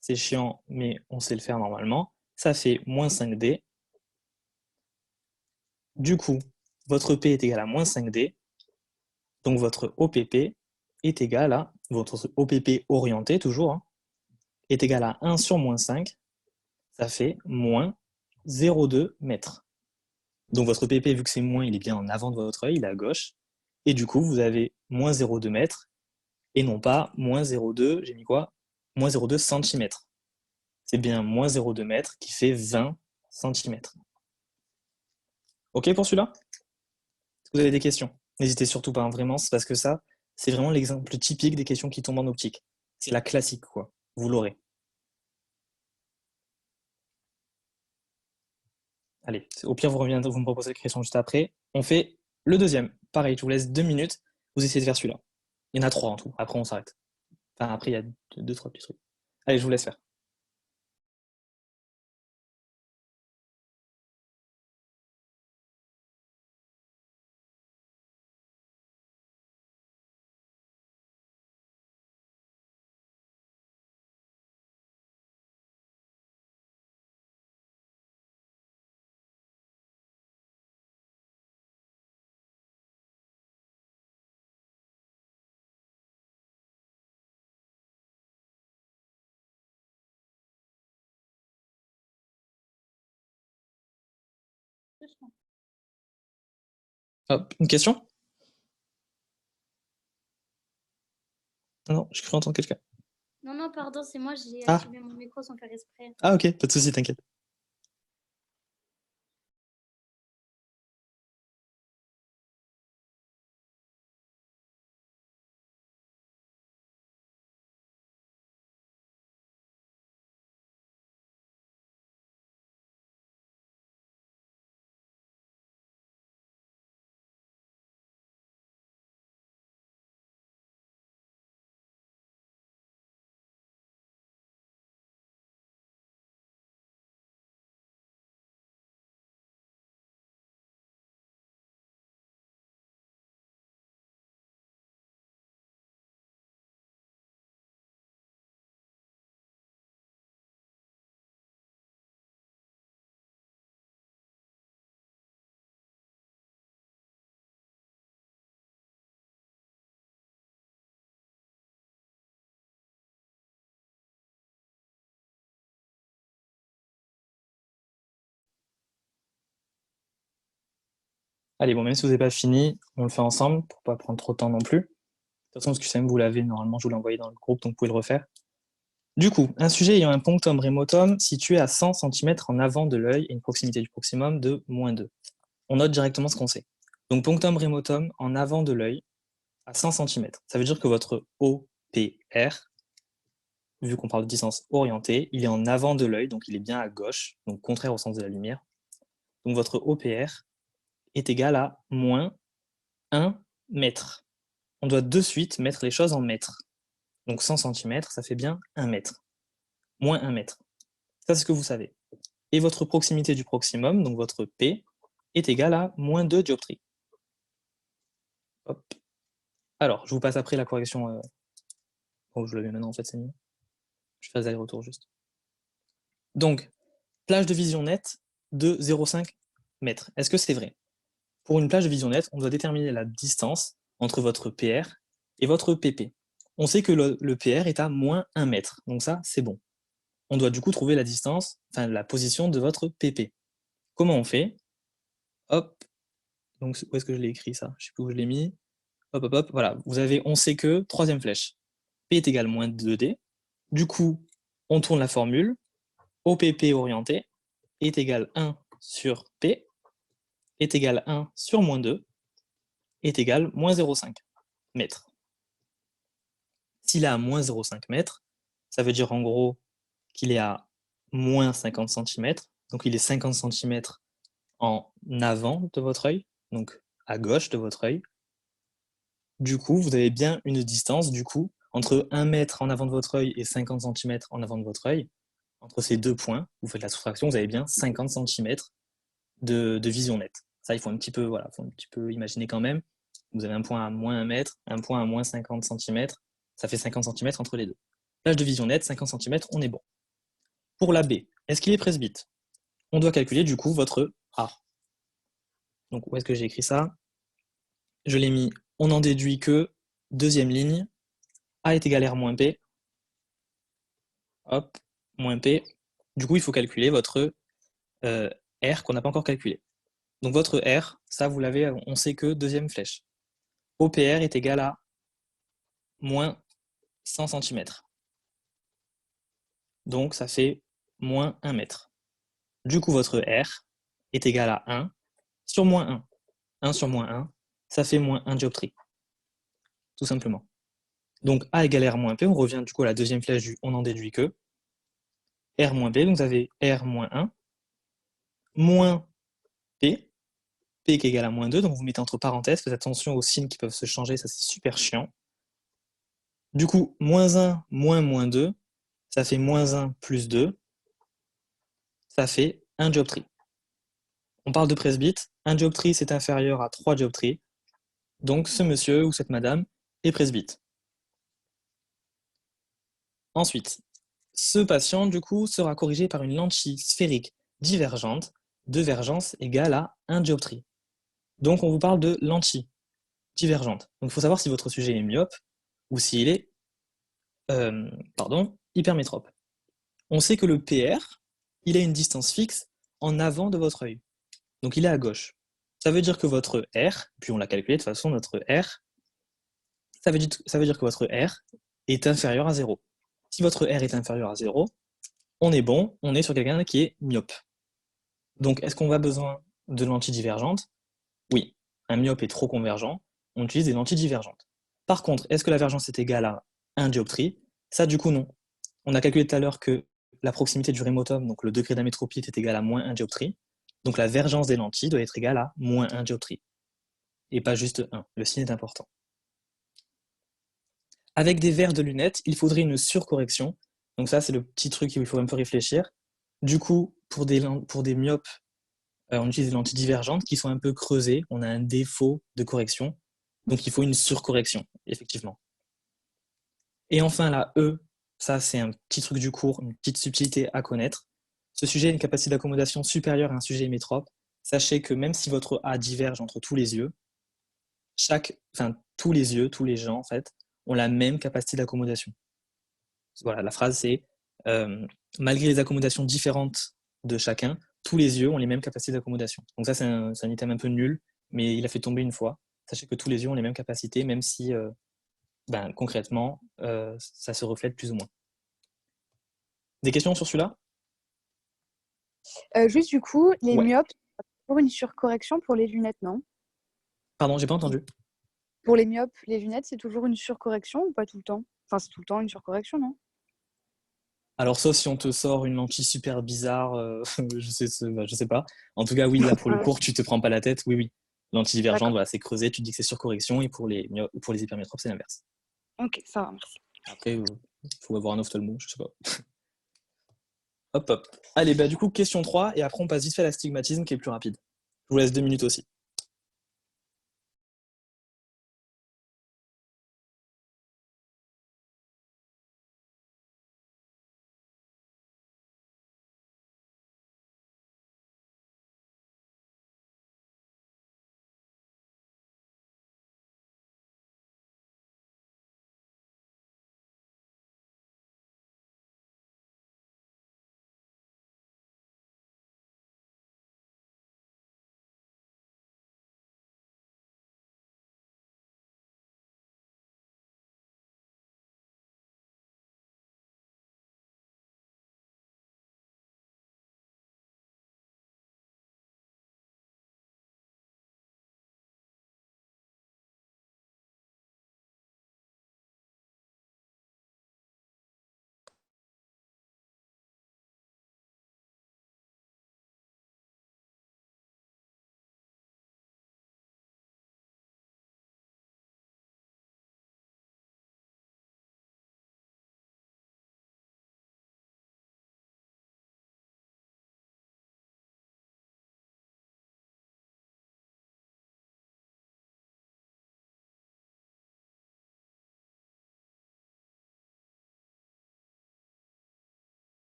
c'est chiant, mais on sait le faire normalement. Ça fait moins 5D. Du coup, votre P est égal à moins 5D. Donc votre OPP est égal à, votre OPP orienté toujours, hein, est égal à 1 sur moins 5. Ça fait moins 0,2 mètres. Donc votre PP, vu que c'est moins, il est bien en avant de votre œil, il est à gauche. Et du coup, vous avez moins 0,2 mètres et non pas moins 0,2, j'ai mis quoi? Moins 0,2 cm. C'est bien moins 0,2 mètres qui fait 20 cm. Ok pour celui-là? Est-ce que vous avez des questions? N'hésitez surtout pas, hein, vraiment, c'est parce que ça, c'est vraiment l'exemple typique des questions qui tombent en optique. C'est la classique, quoi. Vous l'aurez. Allez, au pire, vous reviendrez, vous me proposez la question juste après. On fait le deuxième. Pareil, je vous laisse 2 minutes. Vous essayez de faire celui-là. Il y en a 3 en tout. Après, on s'arrête. Enfin, après, il y a 2, 3 petits trucs. Allez, je vous laisse faire. Hop, une question? Non, je cru entendre quelqu'un. Non, non, pardon, c'est moi, j'ai Ah. activé mon micro sans faire exprès. Ah ok, pas de soucis, t'inquiète. Allez, bon, même si vous n'avez pas fini, on le fait ensemble pour pas prendre trop de temps non plus. De toute façon, ce QCM, vous l'avez, normalement, je vous l'ai envoyé dans le groupe, donc vous pouvez le refaire. Du coup, un sujet ayant un punctum remotum situé à 100 cm en avant de l'œil et une proximité du proximum de -2. On note directement ce qu'on sait. Donc, punctum remotum en avant de l'œil à 100 cm. Ça veut dire que votre OPR, vu qu'on parle de distance orientée, il est en avant de l'œil, donc il est bien à gauche, donc contraire au sens de la lumière. Donc votre OPR est égal à moins 1 mètre. On doit de suite mettre les choses en mètres. Donc 100 cm, ça fait bien 1 mètre. Moins 1 mètre. Ça, c'est ce que vous savez. Et votre proximité du proximum, donc votre P, est égale à -2 dioptries. Hop. Alors, je vous passe après la correction. Oh, je l'avais maintenant, en fait, c'est mieux. Je fais des allers-retours juste. Donc, plage de vision nette de 0,5 mètres. Est-ce que c'est vrai? Pour une plage de vision nette, on doit déterminer la distance entre votre PR et votre PP. On sait que le PR est à -1 mètre, donc ça, c'est bon. On doit du coup trouver la distance, enfin la position de votre PP. Comment on fait? Hop, donc où est-ce que je l'ai écrit ça? Je sais plus où je l'ai mis. Hop, hop, hop, voilà. On sait que, troisième flèche, P est égal à -2D. Du coup, on tourne la formule. OPP orienté est égal 1 sur P est égal 1 sur -2 est égal -0,5 mètres. S'il est à -0,5 mètres, ça veut dire en gros qu'il est à -50 cm, donc il est 50 cm en avant de votre œil, donc à gauche de votre œil. Du coup, vous avez bien une distance du coup entre 1 mètre en avant de votre œil et 50 cm en avant de votre œil. Entre ces deux points, vous faites la soustraction, vous avez bien 50 cm de vision nette. Ça, il faut un petit peu, voilà, faut un petit peu imaginer quand même. Vous avez un point à -1 mètre, un point à -50 cm, ça fait 50 cm entre les deux. Plage de vision nette, 50 cm, on est bon. Pour la B, est-ce qu'il est presbyte? On doit calculer du coup votre A. Donc où est-ce que j'ai écrit ça? Je l'ai mis, on en déduit que, deuxième ligne, A est égal à R moins P. Hop, moins P. Du coup, il faut calculer votre R qu'on n'a pas encore calculé. Donc votre R, ça vous l'avez, on sait que deuxième flèche. OPR est égal à moins 100 cm. Donc ça fait moins 1 mètre. Du coup, votre R est égal à 1 sur moins 1. 1 sur moins 1, ça fait moins 1 dioptrie. Tout simplement. Donc A égale R moins P, on revient du coup à la deuxième flèche du on en déduit que. R moins P, donc vous avez R moins 1, moins P, P qui est égal à moins 2, donc vous mettez entre parenthèses, faites attention aux signes qui peuvent se changer, ça c'est super chiant. Du coup, moins 1 moins -2, ça fait moins 1 plus 2, ça fait 1 dioptrie. On parle de presbyte, 1 dioptrie c'est inférieur à 3 dioptries, donc ce monsieur ou cette madame est presbyte. Ensuite, ce patient du coup sera corrigé par une lentille sphérique divergente de vergence égale à 1 dioptrie. Donc on vous parle de lentille divergente. Donc il faut savoir si votre sujet est myope ou s'il est hypermétrope. On sait que le PR, il a une distance fixe en avant de votre œil. Donc il est à gauche. Ça veut dire que votre R, puis on l'a calculé de toute façon, notre R, ça veut dire que votre R est inférieur à 0. Si votre R est inférieur à 0, on est bon, on est sur quelqu'un qui est myope. Donc est-ce qu'on a besoin de lentilles divergentes? Oui. Un myope est trop convergent, on utilise des lentilles divergentes. Par contre, est-ce que la vergence est égale à 1 dioptrie? Ça, du coup, non. On a calculé tout à l'heure que la proximité du remotum, donc le degré d'amétropie, est égal à -1 dioptrie. Donc la vergence des lentilles doit être égale à -1 dioptrie. Et pas juste 1. Le signe est important. Avec des verres de lunettes, il faudrait une surcorrection. Donc ça, c'est le petit truc où il faut un peu réfléchir. Du coup, pour des myopes, on utilise des lentilles divergentes qui sont un peu creusées. On a un défaut de correction. Donc il faut une surcorrection, effectivement. Et enfin, la E, ça c'est un petit truc du cours, une petite subtilité à connaître. Ce sujet a une capacité d'accommodation supérieure à un sujet hémétrope. Sachez que même si votre A diverge entre tous les yeux, tous les yeux, tous les gens en fait, ont la même capacité d'accommodation. Voilà, la phrase c'est malgré les accommodations différentes de chacun, tous les yeux ont les mêmes capacités d'accommodation. Donc ça c'est un item un peu nul, mais il a fait tomber une fois. Sachez que tous les yeux ont les mêmes capacités, même si concrètement, ça se reflète plus ou moins. Des questions sur celui-là? Juste du coup, les Ouais. myopes, c'est toujours une surcorrection pour les lunettes, non? Pardon, j'ai pas entendu. Pour les myopes, les lunettes, c'est toujours une surcorrection ou pas tout le temps? Enfin, c'est tout le temps une surcorrection, non? Alors, sauf si on te sort une lentille super bizarre, je sais pas. En tout cas, oui, là, pour le cours, tu te prends pas la tête. Oui, oui. Lentille divergente, D'accord. voilà, c'est creusé, tu te dis que c'est surcorrection, et pour les hypermétropes, c'est l'inverse. Ok, ça va, merci. Après, il faut avoir un ophtalmo, je sais pas. Hop, hop. Allez, bah du coup, question 3, et après, on passe vite fait à l'astigmatisme, qui est plus rapide. Je vous laisse 2 minutes aussi.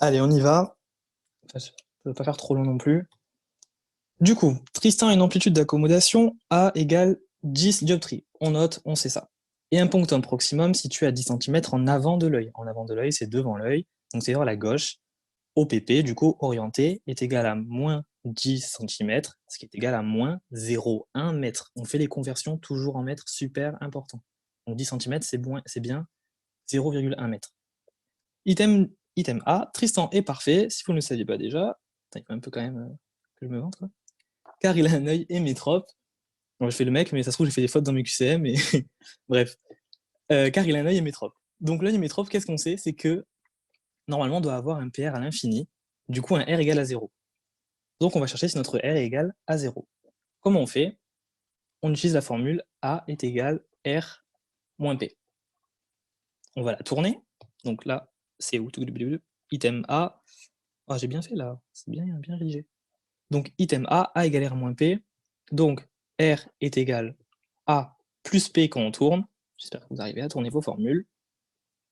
Allez, on y va. Enfin, je ne veux pas faire trop long non plus. Du coup, Tristan a une amplitude d'accommodation A égale 10 dioptries. On note, on sait ça. Et un punctum proximum situé à 10 cm en avant de l'œil. En avant de l'œil, c'est devant l'œil, donc c'est vers la gauche. OPP, du coup, orienté, est égal à moins 10 cm, ce qui est égal à moins 0,1 mètre. On fait les conversions toujours en mètres, super important. Donc 10 cm, c'est bien 0,1 mètre. Item A, Tristan est parfait. Si vous ne le saviez pas déjà, il faut un peu quand même que je me vante, quoi. Car il a un œil hémétrope. Bon, je fais le mec, mais ça se trouve, j'ai fait des fautes dans mes QCM, mais bref. Car il a un œil hémétrope. Donc l'œil hémétrope, qu'est-ce qu'on sait? C'est que normalement, on doit avoir un PR à l'infini, du coup un R égale à 0. Donc on va chercher si notre R est égal à 0. Comment on fait? On utilise la formule A est égal R moins P. On va la tourner. Donc là, c'est où? Item A. Ah, j'ai bien fait là, c'est bien rédigé. Donc item A égale R moins P. Donc R est égal A plus P quand on tourne. J'espère que vous arrivez à tourner vos formules.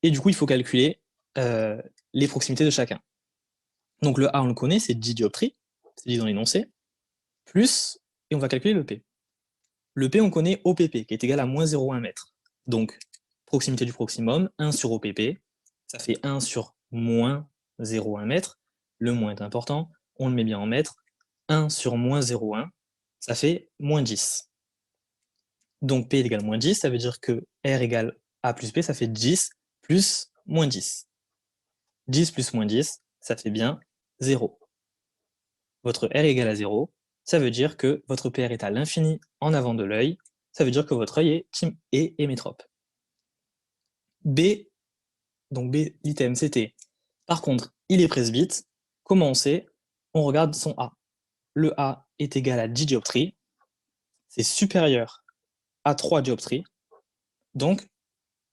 Et du coup, il faut calculer les proximités de chacun. Donc le A, on le connaît, c'est 10 dioptries, c'est dit dans l'énoncé, plus, et on va calculer le P. Le P, on connaît OPP, qui est égal à moins 0,1 mètre. Donc, proximité du proximum, 1 sur OPP, ça fait 1 sur moins 0,1 mètre. Le moins est important, on le met bien en mètres. 1 sur moins 0,1, ça fait moins 10. Donc P égale moins 10, ça veut dire que R égale A plus P, ça fait 10 plus moins 10. 10 plus moins 10, ça fait bien 0. Votre R est égal à 0, ça veut dire que votre PR est à l'infini en avant de l'œil, ça veut dire que votre œil est hémétrope. B, donc B, l'item, c'était, par contre, il est presbyte. Comment on sait? On regarde son A. Le A est égal à 10 dioptries, c'est supérieur à 3 dioptries, donc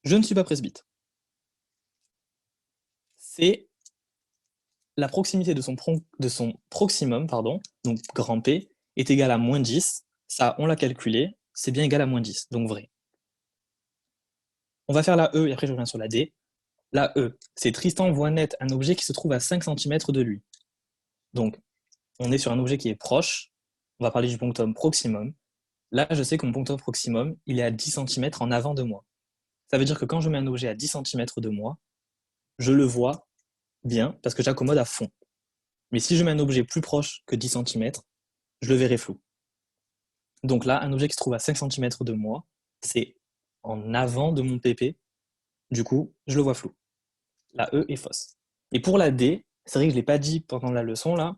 je ne suis pas presbyte. C'est la proximité de son proximum, donc grand P, est égal à moins 10. Ça, on l'a calculé, c'est bien égal à moins 10, donc vrai. On va faire la E et après je reviens sur la D. La E, c'est Tristan voit net un objet qui se trouve à 5 cm de lui. Donc, on est sur un objet qui est proche. On va parler du punctum proximum. Là, je sais que mon punctum proximum, il est à 10 cm en avant de moi. Ça veut dire que quand je mets un objet à 10 cm de moi, je le vois bien parce que j'accommode à fond. Mais si je mets un objet plus proche que 10 cm, je le verrai flou. Donc là, un objet qui se trouve à 5 cm de moi, c'est en avant de mon PP. Du coup, je le vois flou. La E est fausse. Et pour la D, c'est vrai que je ne l'ai pas dit pendant la leçon là.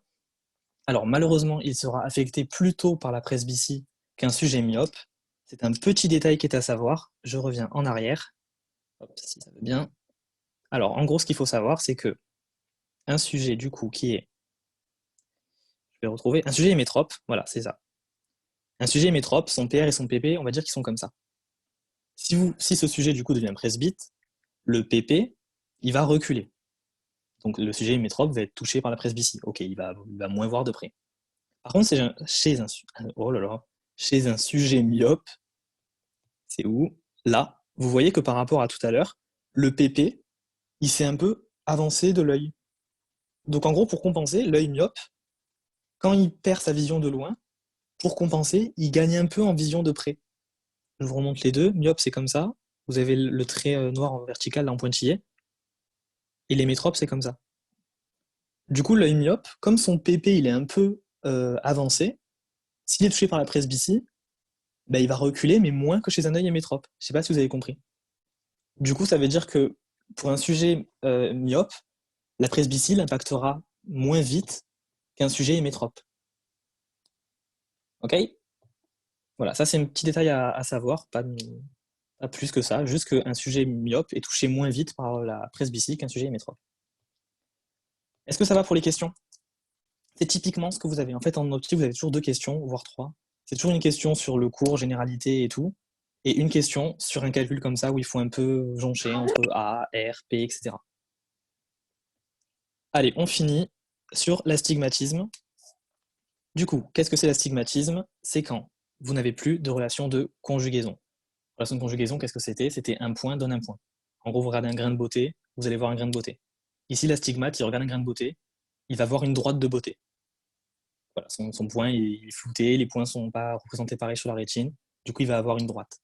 Alors malheureusement, il sera affecté plus tôt par la presbytie qu'un sujet myope. C'est un petit détail qui est à savoir. Je reviens en arrière. Hop, si ça veut bien. Alors en gros, ce qu'il faut savoir, c'est que un sujet du coup qui est, je vais retrouver, un sujet hémétrope, voilà, c'est ça. Un sujet hémétrope, son PR et son PP, on va dire qu'ils sont comme ça. Si ce sujet du coup devient presbyte, le PP, il va reculer. Donc le sujet hémétrope va être touché par la presbytie. Ok, il va moins voir de près. Par contre, chez un sujet myope, c'est où? Là, vous voyez que par rapport à tout à l'heure, le PP, il s'est un peu avancé de l'œil. Donc en gros, pour compenser, l'œil myope, quand il perd sa vision de loin, pour compenser, il gagne un peu en vision de près. Je vous remonte les deux. Myope, c'est comme ça. Vous avez le trait noir en vertical, là, en pointillé. Et l'hémétrope, c'est comme ça. Du coup, l'œil myope, comme son PP, il est un peu avancé, s'il est touché par la presbytie, bah, il va reculer, mais moins que chez un œil hémétrope. Je ne sais pas si vous avez compris. Du coup, ça veut dire que pour un sujet myope, la presbytie l'impactera moins vite qu'un sujet hémétrope. Ok? Voilà, ça c'est un petit détail à savoir, pas plus que ça, juste qu'un sujet myope est touché moins vite par la presbytie qu'un sujet hémétrope. Est-ce que ça va pour les questions? C'est typiquement ce que vous avez. En fait, en optique, vous avez toujours 2 questions, voire 3. C'est toujours une question sur le cours, généralité et tout, et une question sur un calcul comme ça où il faut un peu joncher entre A, R, P, etc. Allez, on finit sur l'astigmatisme. Du coup, qu'est-ce que c'est l'astigmatisme? C'est quand vous n'avez plus de relation de conjugaison. Relation de conjugaison, qu'est-ce que c'était? C'était un point donne un point. En gros, vous regardez un grain de beauté, vous allez voir un grain de beauté. Ici, l'astigmate, il regarde un grain de beauté, il va voir une droite de beauté. Voilà, son point il est flouté, les points ne sont pas représentés pareil sur la rétine, du coup, il va avoir une droite.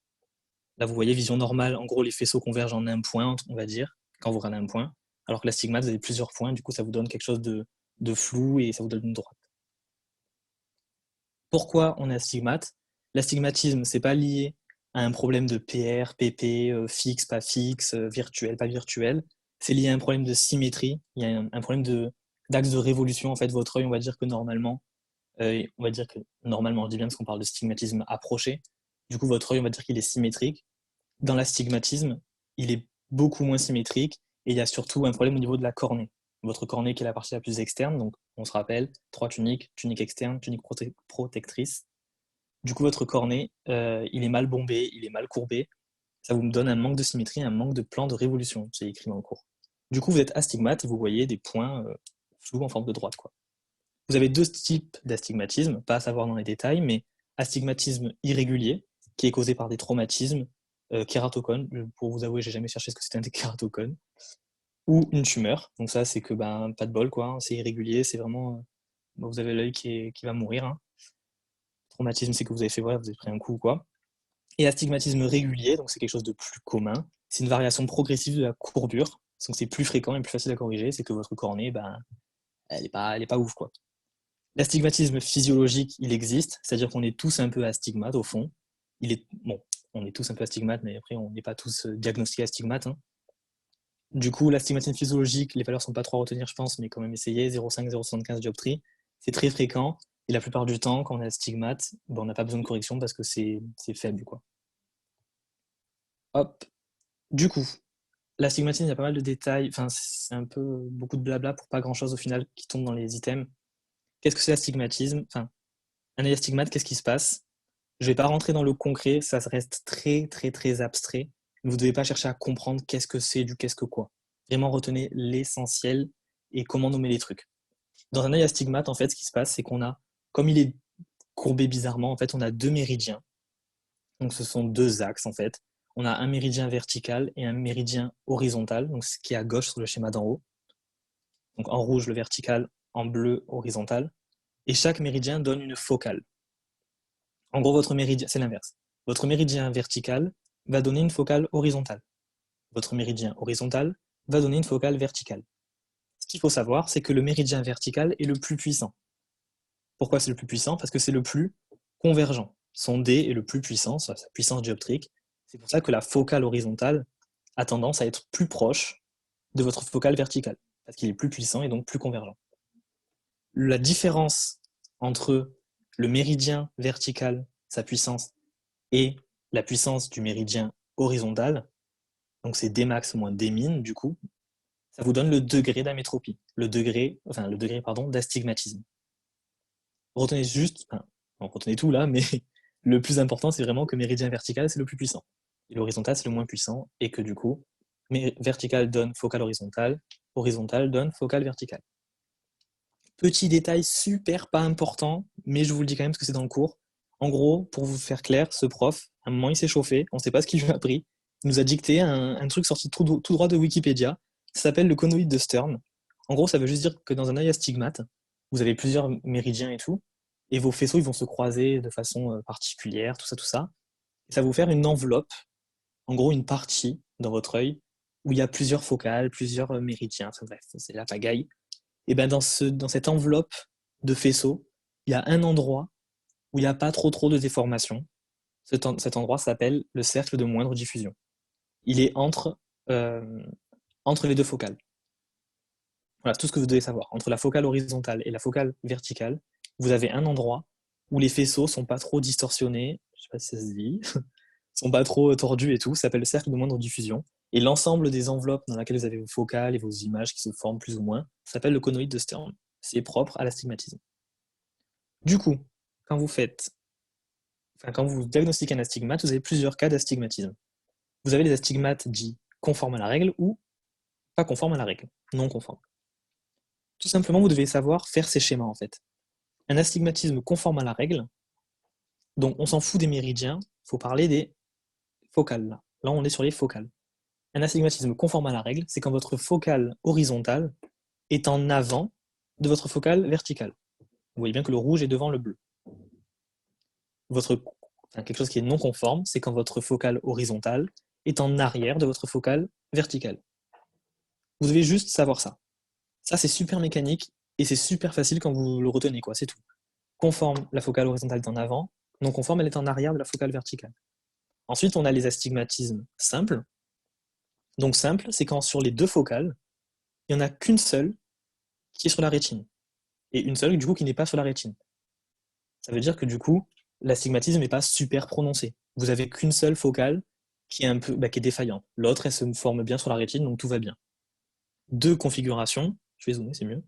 Là, vous voyez, vision normale, en gros, les faisceaux convergent en un point, on va dire, quand vous regardez un point, alors que l'astigmate, vous avez plusieurs points, du coup, ça vous donne quelque chose de flou et ça vous donne une droite. Pourquoi on est astigmate? L'astigmatisme, c'est pas lié à un problème de PR, PP, fixe, pas fixe, virtuel, pas virtuel. C'est lié à un problème de symétrie. Il y a un problème d'axe de révolution. En fait, votre œil, on va dire que normalement, je dis bien parce qu'on parle de stigmatisme approché. Du coup, votre œil, on va dire qu'il est symétrique. Dans l'astigmatisme, il est beaucoup moins symétrique et il y a surtout un problème au niveau de la cornée. Votre cornée qui est la partie la plus externe, donc on se rappelle, 3 tuniques, tunique externe, tunique protectrice. Du coup, votre cornée, il est mal bombé, il est mal courbé. Ça vous donne un manque de symétrie, un manque de plan de révolution, c'est écrit dans le cours. Du coup, vous êtes astigmate et vous voyez des points flous en forme de droite, quoi. Vous avez 2 types d'astigmatisme, pas à savoir dans les détails, mais astigmatisme irrégulier, qui est causé par des traumatismes, kératocone. Pour vous avouer, j'ai jamais cherché ce que c'était un kératocone, ou une tumeur. Donc ça, c'est que pas de bol, quoi. Hein. C'est irrégulier, c'est vraiment, vous avez l'œil qui va mourir. Hein. Traumatisme, c'est que vous avez fait vrai, vous avez pris un coup, quoi. Et astigmatisme régulier, donc c'est quelque chose de plus commun. C'est une variation progressive de la courbure, donc c'est plus fréquent et plus facile à corriger. C'est que votre cornée, elle est pas ouf, quoi. L'astigmatisme physiologique, il existe, c'est-à-dire qu'on est tous un peu astigmates au fond. On est tous un peu astigmates, mais après, on n'est pas tous diagnostiqués astigmates. Hein. Du coup, l'astigmatisme physiologique, les valeurs ne sont pas trop à retenir, je pense, mais quand même essayer, 0,5, 0,75 dioptrie, c'est très fréquent. Et la plupart du temps, quand on est astigmate, on n'a pas besoin de correction parce que c'est faible, quoi. Hop. Du coup, l'astigmatisme, il y a pas mal de détails, enfin, c'est un peu beaucoup de blabla pour pas grand-chose au final qui tombe dans les items. Qu'est-ce que c'est l'astigmatisme? Enfin, un œil astigmate, qu'est-ce qui se passe? Je ne vais pas rentrer dans le concret, ça reste très, très, très abstrait. Vous ne devez pas chercher à comprendre qu'est-ce que c'est du qu'est-ce que quoi. Vraiment retenez l'essentiel et comment nommer les trucs. Dans un œil astigmate, en fait, ce qui se passe, c'est qu'on a, comme il est courbé bizarrement, en fait, on a 2 méridiens. Donc, ce sont 2 axes, en fait. on a un méridien vertical et un méridien horizontal, donc ce qui est à gauche sur le schéma d'en haut. Donc en rouge le vertical, en bleu horizontal. Et chaque méridien donne une focale. En gros, votre méridien, c'est l'inverse. Votre méridien vertical va donner une focale horizontale. Votre méridien horizontal va donner une focale verticale. Ce qu'il faut savoir, c'est que le méridien vertical est le plus puissant. Pourquoi c'est le plus puissant? Parce que c'est le plus convergent. Son D est le plus puissant, sa puissance dioptrique. C'est pour ça que la focale horizontale a tendance à être plus proche de votre focale verticale, parce qu'il est plus puissant et donc plus convergent. La différence entre le méridien vertical, sa puissance, et la puissance du méridien horizontal, donc c'est Dmax moins Dmin du coup, ça vous donne le degré d'amétropie, le degré d'astigmatisme. Retenez juste, retenez tout là, mais le plus important c'est vraiment que méridien vertical c'est le plus puissant, et l'horizontal c'est le moins puissant, et que du coup, vertical donne focale horizontale, horizontal donne focale verticale. Petit détail super pas important, mais je vous le dis quand même parce que c'est dans le cours. En gros, pour vous faire clair, ce prof, à un moment il s'est chauffé, on ne sait pas ce qu'il lui a appris, il nous a dicté un truc sorti tout droit de Wikipédia, ça s'appelle le conoïde de Stern. En gros, ça veut juste dire que dans un œil astigmate, vous avez plusieurs méridiens et tout, et vos faisceaux ils vont se croiser de façon particulière, tout ça. Et ça va vous faire une enveloppe, en gros une partie dans votre œil, où il y a plusieurs focales, plusieurs méridiens, enfin bref, c'est la pagaille. Et ben dans cette enveloppe de faisceaux, il y a un endroit où il n'y a pas trop de déformation. Cet endroit s'appelle le cercle de moindre diffusion. Il est entre les deux focales. Voilà, c'est tout ce que vous devez savoir. Entre la focale horizontale et la focale verticale, vous avez un endroit où les faisceaux sont pas trop distorsionnés, je sais pas si ça se dit, sont pas trop tordus et tout, ça s'appelle le cercle de moindre diffusion. Et l'ensemble des enveloppes dans lesquelles vous avez vos focales et vos images qui se forment plus ou moins, s'appelle le conoïde de Stern. C'est propre à l'astigmatisme. Du coup, quand vous diagnostiquez un astigmate, vous avez plusieurs cas d'astigmatisme. Vous avez les astigmates dits conformes à la règle ou pas conformes à la règle, non conformes. Tout simplement, vous devez savoir faire ces schémas en fait. Un astigmatisme conforme à la règle, donc on s'en fout des méridiens, il faut parler des focales là. Là, on est sur les focales. Un astigmatisme conforme à la règle, c'est quand votre focale horizontale est en avant de votre focale verticale. Vous voyez bien que le rouge est devant le bleu. Quelque chose qui est non conforme, c'est quand votre focale horizontale est en arrière de votre focale verticale. Vous devez juste savoir ça. Ça, c'est super mécanique et c'est super facile quand vous le retenez, quoi. C'est tout. Conforme, la focale horizontale est en avant. Non conforme, elle est en arrière de la focale verticale. Ensuite, on a les astigmatismes simples. Donc simple, c'est quand sur les deux focales, il n'y en a qu'une seule qui est sur la rétine. Et une seule, du coup, qui n'est pas sur la rétine. Ça veut dire que du coup, l'astigmatisme n'est pas super prononcé. Vous avez qu'une seule focale qui est qui est défaillante. L'autre, elle se forme bien sur la rétine, donc tout va bien. Deux configurations, je vais zoomer, c'est mieux.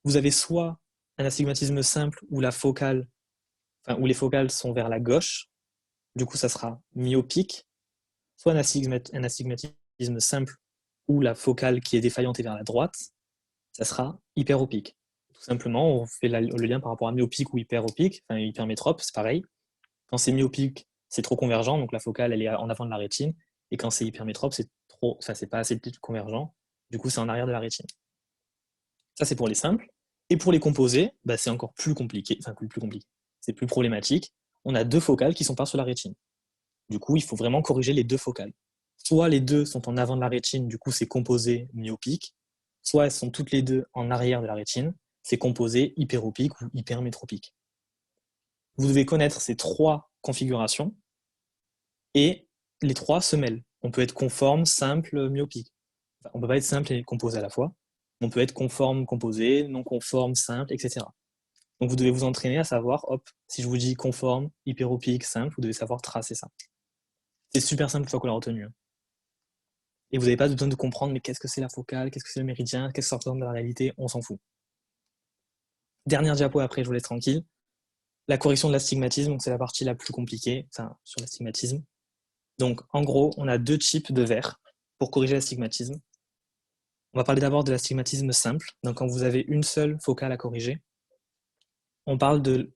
Vous avez soit un astigmatisme simple où les focales sont vers la gauche, du coup ça sera myopique, soit un astigmatisme simple où la focale qui est défaillante est vers la droite, ça sera hyperopique. Tout simplement, on fait le lien par rapport à myopique ou hyperopique, enfin hypermétrope, c'est pareil. Quand c'est myopique, c'est trop convergent, donc la focale elle est en avant de la rétine, et quand c'est hypermétrope, c'est pas assez convergent, du coup c'est en arrière de la rétine. Ça c'est pour les simples. Et pour les composés, c'est encore plus compliqué, c'est plus problématique. On a deux focales qui sont pas sur la rétine. Du coup, il faut vraiment corriger les deux focales. Soit les deux sont en avant de la rétine, du coup c'est composé myopique, soit elles sont toutes les deux en arrière de la rétine, c'est composé hyperopique ou hypermétropique. Vous devez connaître ces trois configurations et les trois se mêlent. On peut être conforme, simple, myopique. Enfin, on ne peut pas être simple et composé à la fois. On peut être conforme, composé, non conforme, simple, etc. Donc vous devez vous entraîner à savoir, hop, si je vous dis conforme, hyperopique, simple, vous devez savoir tracer ça. C'est super simple une fois qu'on l'a retenu. Et vous n'avez pas besoin de comprendre, mais qu'est-ce que c'est la focale, qu'est-ce que c'est le méridien, qu'est-ce que ça représente dans la réalité, on s'en fout. Dernière diapo après, je vous laisse tranquille. La correction de l'astigmatisme, donc c'est la partie la plus compliquée, sur l'astigmatisme. Donc en gros, on a deux types de verres pour corriger l'astigmatisme. On va parler d'abord de l'astigmatisme simple. Donc quand vous avez une seule focale à corriger, on parle de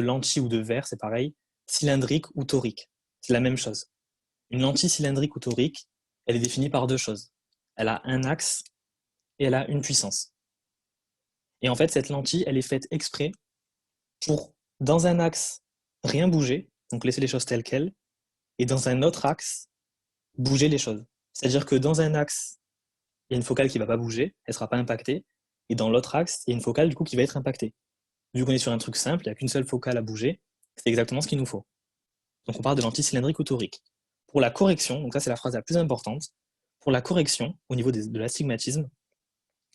lentilles ou de verres, c'est pareil, cylindrique ou torique. C'est la même chose. Une lentille cylindrique ou torique, elle est définie par deux choses. Elle a un axe et elle a une puissance. Et en fait, cette lentille, elle est faite exprès pour, dans un axe, rien bouger, donc laisser les choses telles quelles, et dans un autre axe, bouger les choses. C'est-à-dire que dans un axe, il y a une focale qui ne va pas bouger, elle ne sera pas impactée, et dans l'autre axe, il y a une focale du coup qui va être impactée. Vu qu'on est sur un truc simple, il n'y a qu'une seule focale à bouger, c'est exactement ce qu'il nous faut. Donc on parle de lentille cylindrique ou torique. Pour la correction, donc ça c'est la phrase la plus importante, pour la correction, au niveau de l'astigmatisme,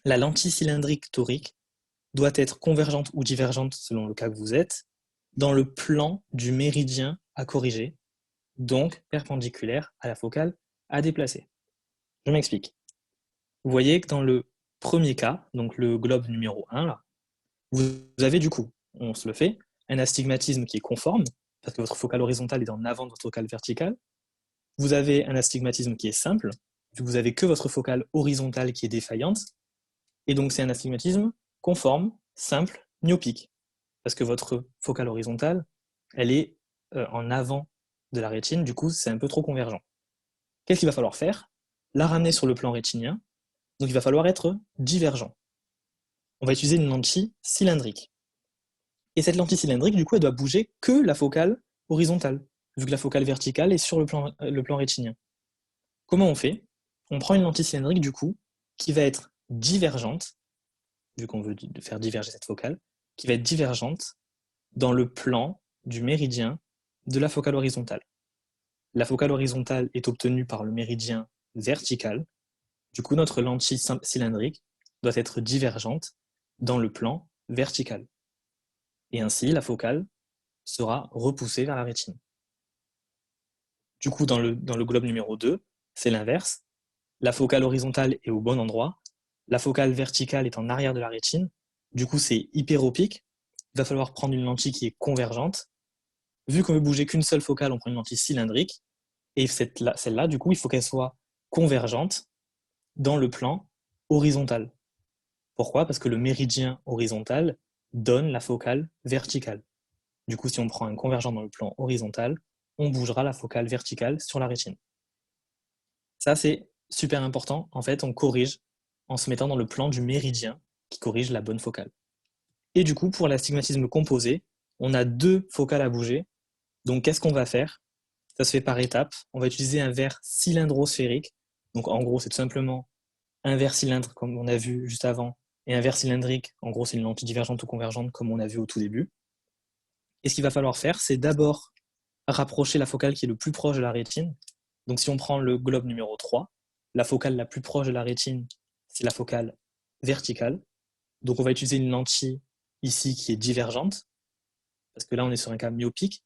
la lentille cylindrique torique doit être convergente ou divergente selon le cas que vous êtes, dans le plan du méridien à corriger, donc perpendiculaire à la focale à déplacer. Je m'explique. Vous voyez que dans le premier cas, donc le globe numéro 1, là, vous avez du coup, on se le fait, un astigmatisme qui est conforme, parce que votre focale horizontale est en avant de votre focale verticale. Vous avez un astigmatisme qui est simple, vu que vous avez que votre focale horizontale qui est défaillante, et donc c'est un astigmatisme conforme, simple, myopique, parce que votre focale horizontale, elle est en avant de la rétine, du coup c'est un peu trop convergent. Qu'est-ce qu'il va falloir faire? La ramener sur le plan rétinien, donc il va falloir être divergent. On va utiliser une lentille cylindrique. Et cette lentille cylindrique, du coup, elle doit bouger que la focale horizontale, vu que la focale verticale est sur le plan rétinien. Comment on fait? On prend une lentille cylindrique, du coup, qui va être divergente, vu qu'on veut faire diverger cette focale, qui va être divergente dans le plan du méridien de la focale horizontale. La focale horizontale est obtenue par le méridien vertical. Du coup, notre lentille cylindrique doit être divergente dans le plan vertical. Et ainsi, la focale sera repoussée vers la rétine. Du coup, dans le globe numéro 2, c'est l'inverse. La focale horizontale est au bon endroit. La focale verticale est en arrière de la rétine. Du coup, c'est hyperopique. Il va falloir prendre une lentille qui est convergente. Vu qu'on ne veut bouger qu'une seule focale, on prend une lentille cylindrique. Et celle-là, du coup, il faut qu'elle soit convergente dans le plan horizontal. Pourquoi? Parce que le méridien horizontal donne la focale verticale. Du coup, si on prend un convergent dans le plan horizontal, on bougera la focale verticale sur la rétine. Ça, c'est super important. En fait, on corrige en se mettant dans le plan du méridien qui corrige la bonne focale. Et du coup, pour l'astigmatisme composé, on a deux focales à bouger. Donc, qu'est-ce qu'on va faire? Ça se fait par étapes. On va utiliser un verre cylindrosphérique. Donc, en gros, c'est tout simplement un verre cylindre, comme on a vu juste avant, et un verre cylindrique. En gros, c'est une lentille divergente ou convergente, comme on a vu au tout début. Et ce qu'il va falloir faire, c'est d'abord rapprocher la focale qui est le plus proche de la rétine. Donc, si on prend le globe numéro 3, la focale la plus proche de la rétine, c'est la focale verticale. Donc, on va utiliser une lentille ici qui est divergente, parce que là, on est sur un cas myopique.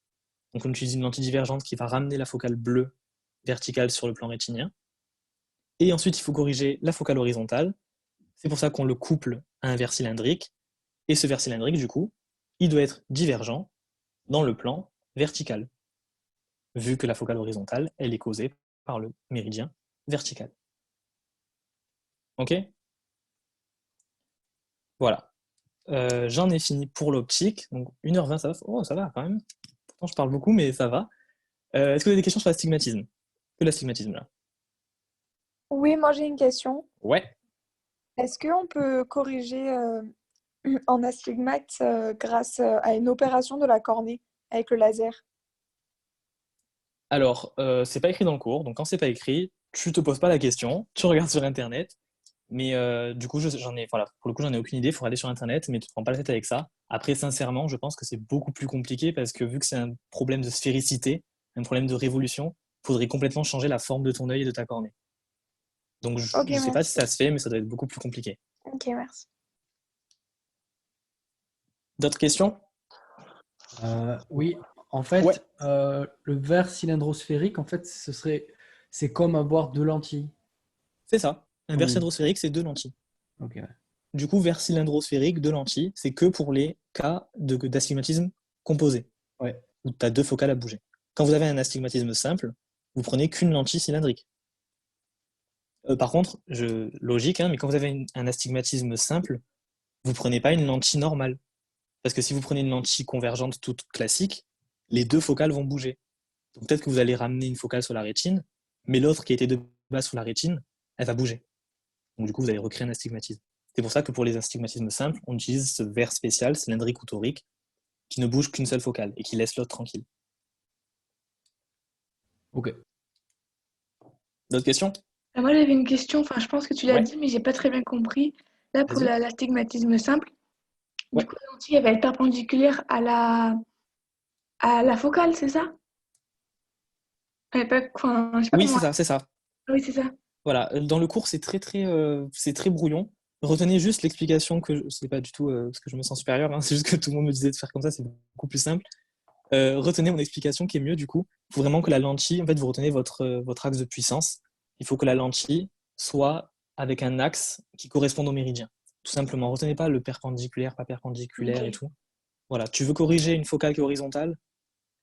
Donc, on utilise une lentille divergente qui va ramener la focale bleue verticale sur le plan rétinien. Et ensuite, il faut corriger la focale horizontale. C'est pour ça qu'on le couple à un verre cylindrique. Et ce verre cylindrique, du coup, il doit être divergent dans le plan vertical, vu que la focale horizontale, elle est causée par le méridien vertical. Ok? Voilà. J'en ai fini pour l'optique. Donc 1h20, ça va? Oh, ça va quand même. Pourtant, je parle beaucoup, mais ça va. Est-ce que vous avez des questions sur l'astigmatisme? Que l'astigmatisme, là? Oui, moi j'ai une question. Ouais. Est-ce qu'on peut corriger en astigmate grâce à une opération de la cornée avec le laser? Alors, c'est pas écrit dans le cours, donc quand c'est pas écrit, tu te poses pas la question, tu regardes sur Internet. Mais du coup, voilà, pour le coup, j'en ai aucune idée. Il faudra aller sur Internet, mais tu te prends pas la tête avec ça. Après, sincèrement, je pense que c'est beaucoup plus compliqué parce que vu que c'est un problème de sphéricité, un problème de révolution, il faudrait complètement changer la forme de ton œil et de ta cornée. Donc, je Ok, ne sais pas si merci. ça se fait, mais ça doit être beaucoup plus compliqué. Ok, merci. D'autres questions? Oui, en fait, Ouais. le verre cylindrosphérique, en fait, c'est comme avoir deux lentilles. C'est ça. Un verre Oui. cylindrosphérique, c'est deux lentilles. Ok, ouais. Du coup, verre cylindrosphérique, deux lentilles, c'est que pour les cas d'astigmatisme composé, Ouais. où tu as deux focales à bouger. Quand vous avez un astigmatisme simple, vous prenez qu'une lentille cylindrique. Par contre, logique, hein, mais quand vous avez un astigmatisme simple, vous ne prenez pas une lentille normale. Parce que si vous prenez une lentille convergente toute classique, les deux focales vont bouger. Donc peut-être que vous allez ramener une focale sur la rétine, mais l'autre qui était de base sur la rétine, elle va bouger. Donc du coup, vous allez recréer un astigmatisme. C'est pour ça que pour les astigmatismes simples, on utilise ce verre spécial, cylindrique ou torique, qui ne bouge qu'une seule focale et qui laisse l'autre tranquille. Ok. D'autres questions? Moi, j'avais une question, enfin, je pense que tu l'as Ouais. dit, mais j'ai pas très bien compris. Là, pour Vas-y. l'astigmatisme simple, Ouais. du coup, la lentille, elle va être perpendiculaire à la focale, c'est ça? Elle est pas, enfin, je sais pas Oui, comment. c'est ça. Oui, c'est ça. Voilà, dans le cours, c'est très brouillon. Retenez juste l'explication que c'est pas du tout parce que je me sens supérieur, hein, c'est juste que tout le monde me disait de faire comme ça, c'est beaucoup plus simple. Retenez mon explication qui est mieux du coup. Il faut vraiment que la lentille, en fait, vous retenez votre axe de puissance. Il faut que la lentille soit avec un axe qui corresponde au méridien. Tout simplement, retenez pas le perpendiculaire, pas perpendiculaire Ok. et tout. Voilà, tu veux corriger une focale qui est horizontale,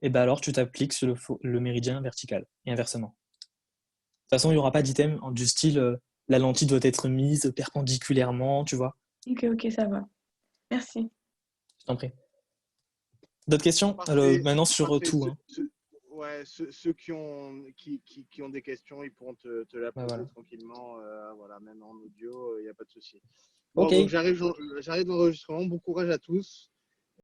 et ben alors tu t'appliques sur le méridien vertical et inversement. De toute façon, il n'y aura pas d'item du style la lentille doit être mise perpendiculairement, tu vois. Ok, ça va. Merci. Je t'en prie. D'autres questions? Parfait. Maintenant sur Parfait. tout. Hein. Ceux qui ont des questions, ils pourront te la poser voilà. tranquillement, voilà, même en audio, il n'y a pas de souci. Bon, Ok. donc j'arrive dans l'enregistrement. Bon courage à tous.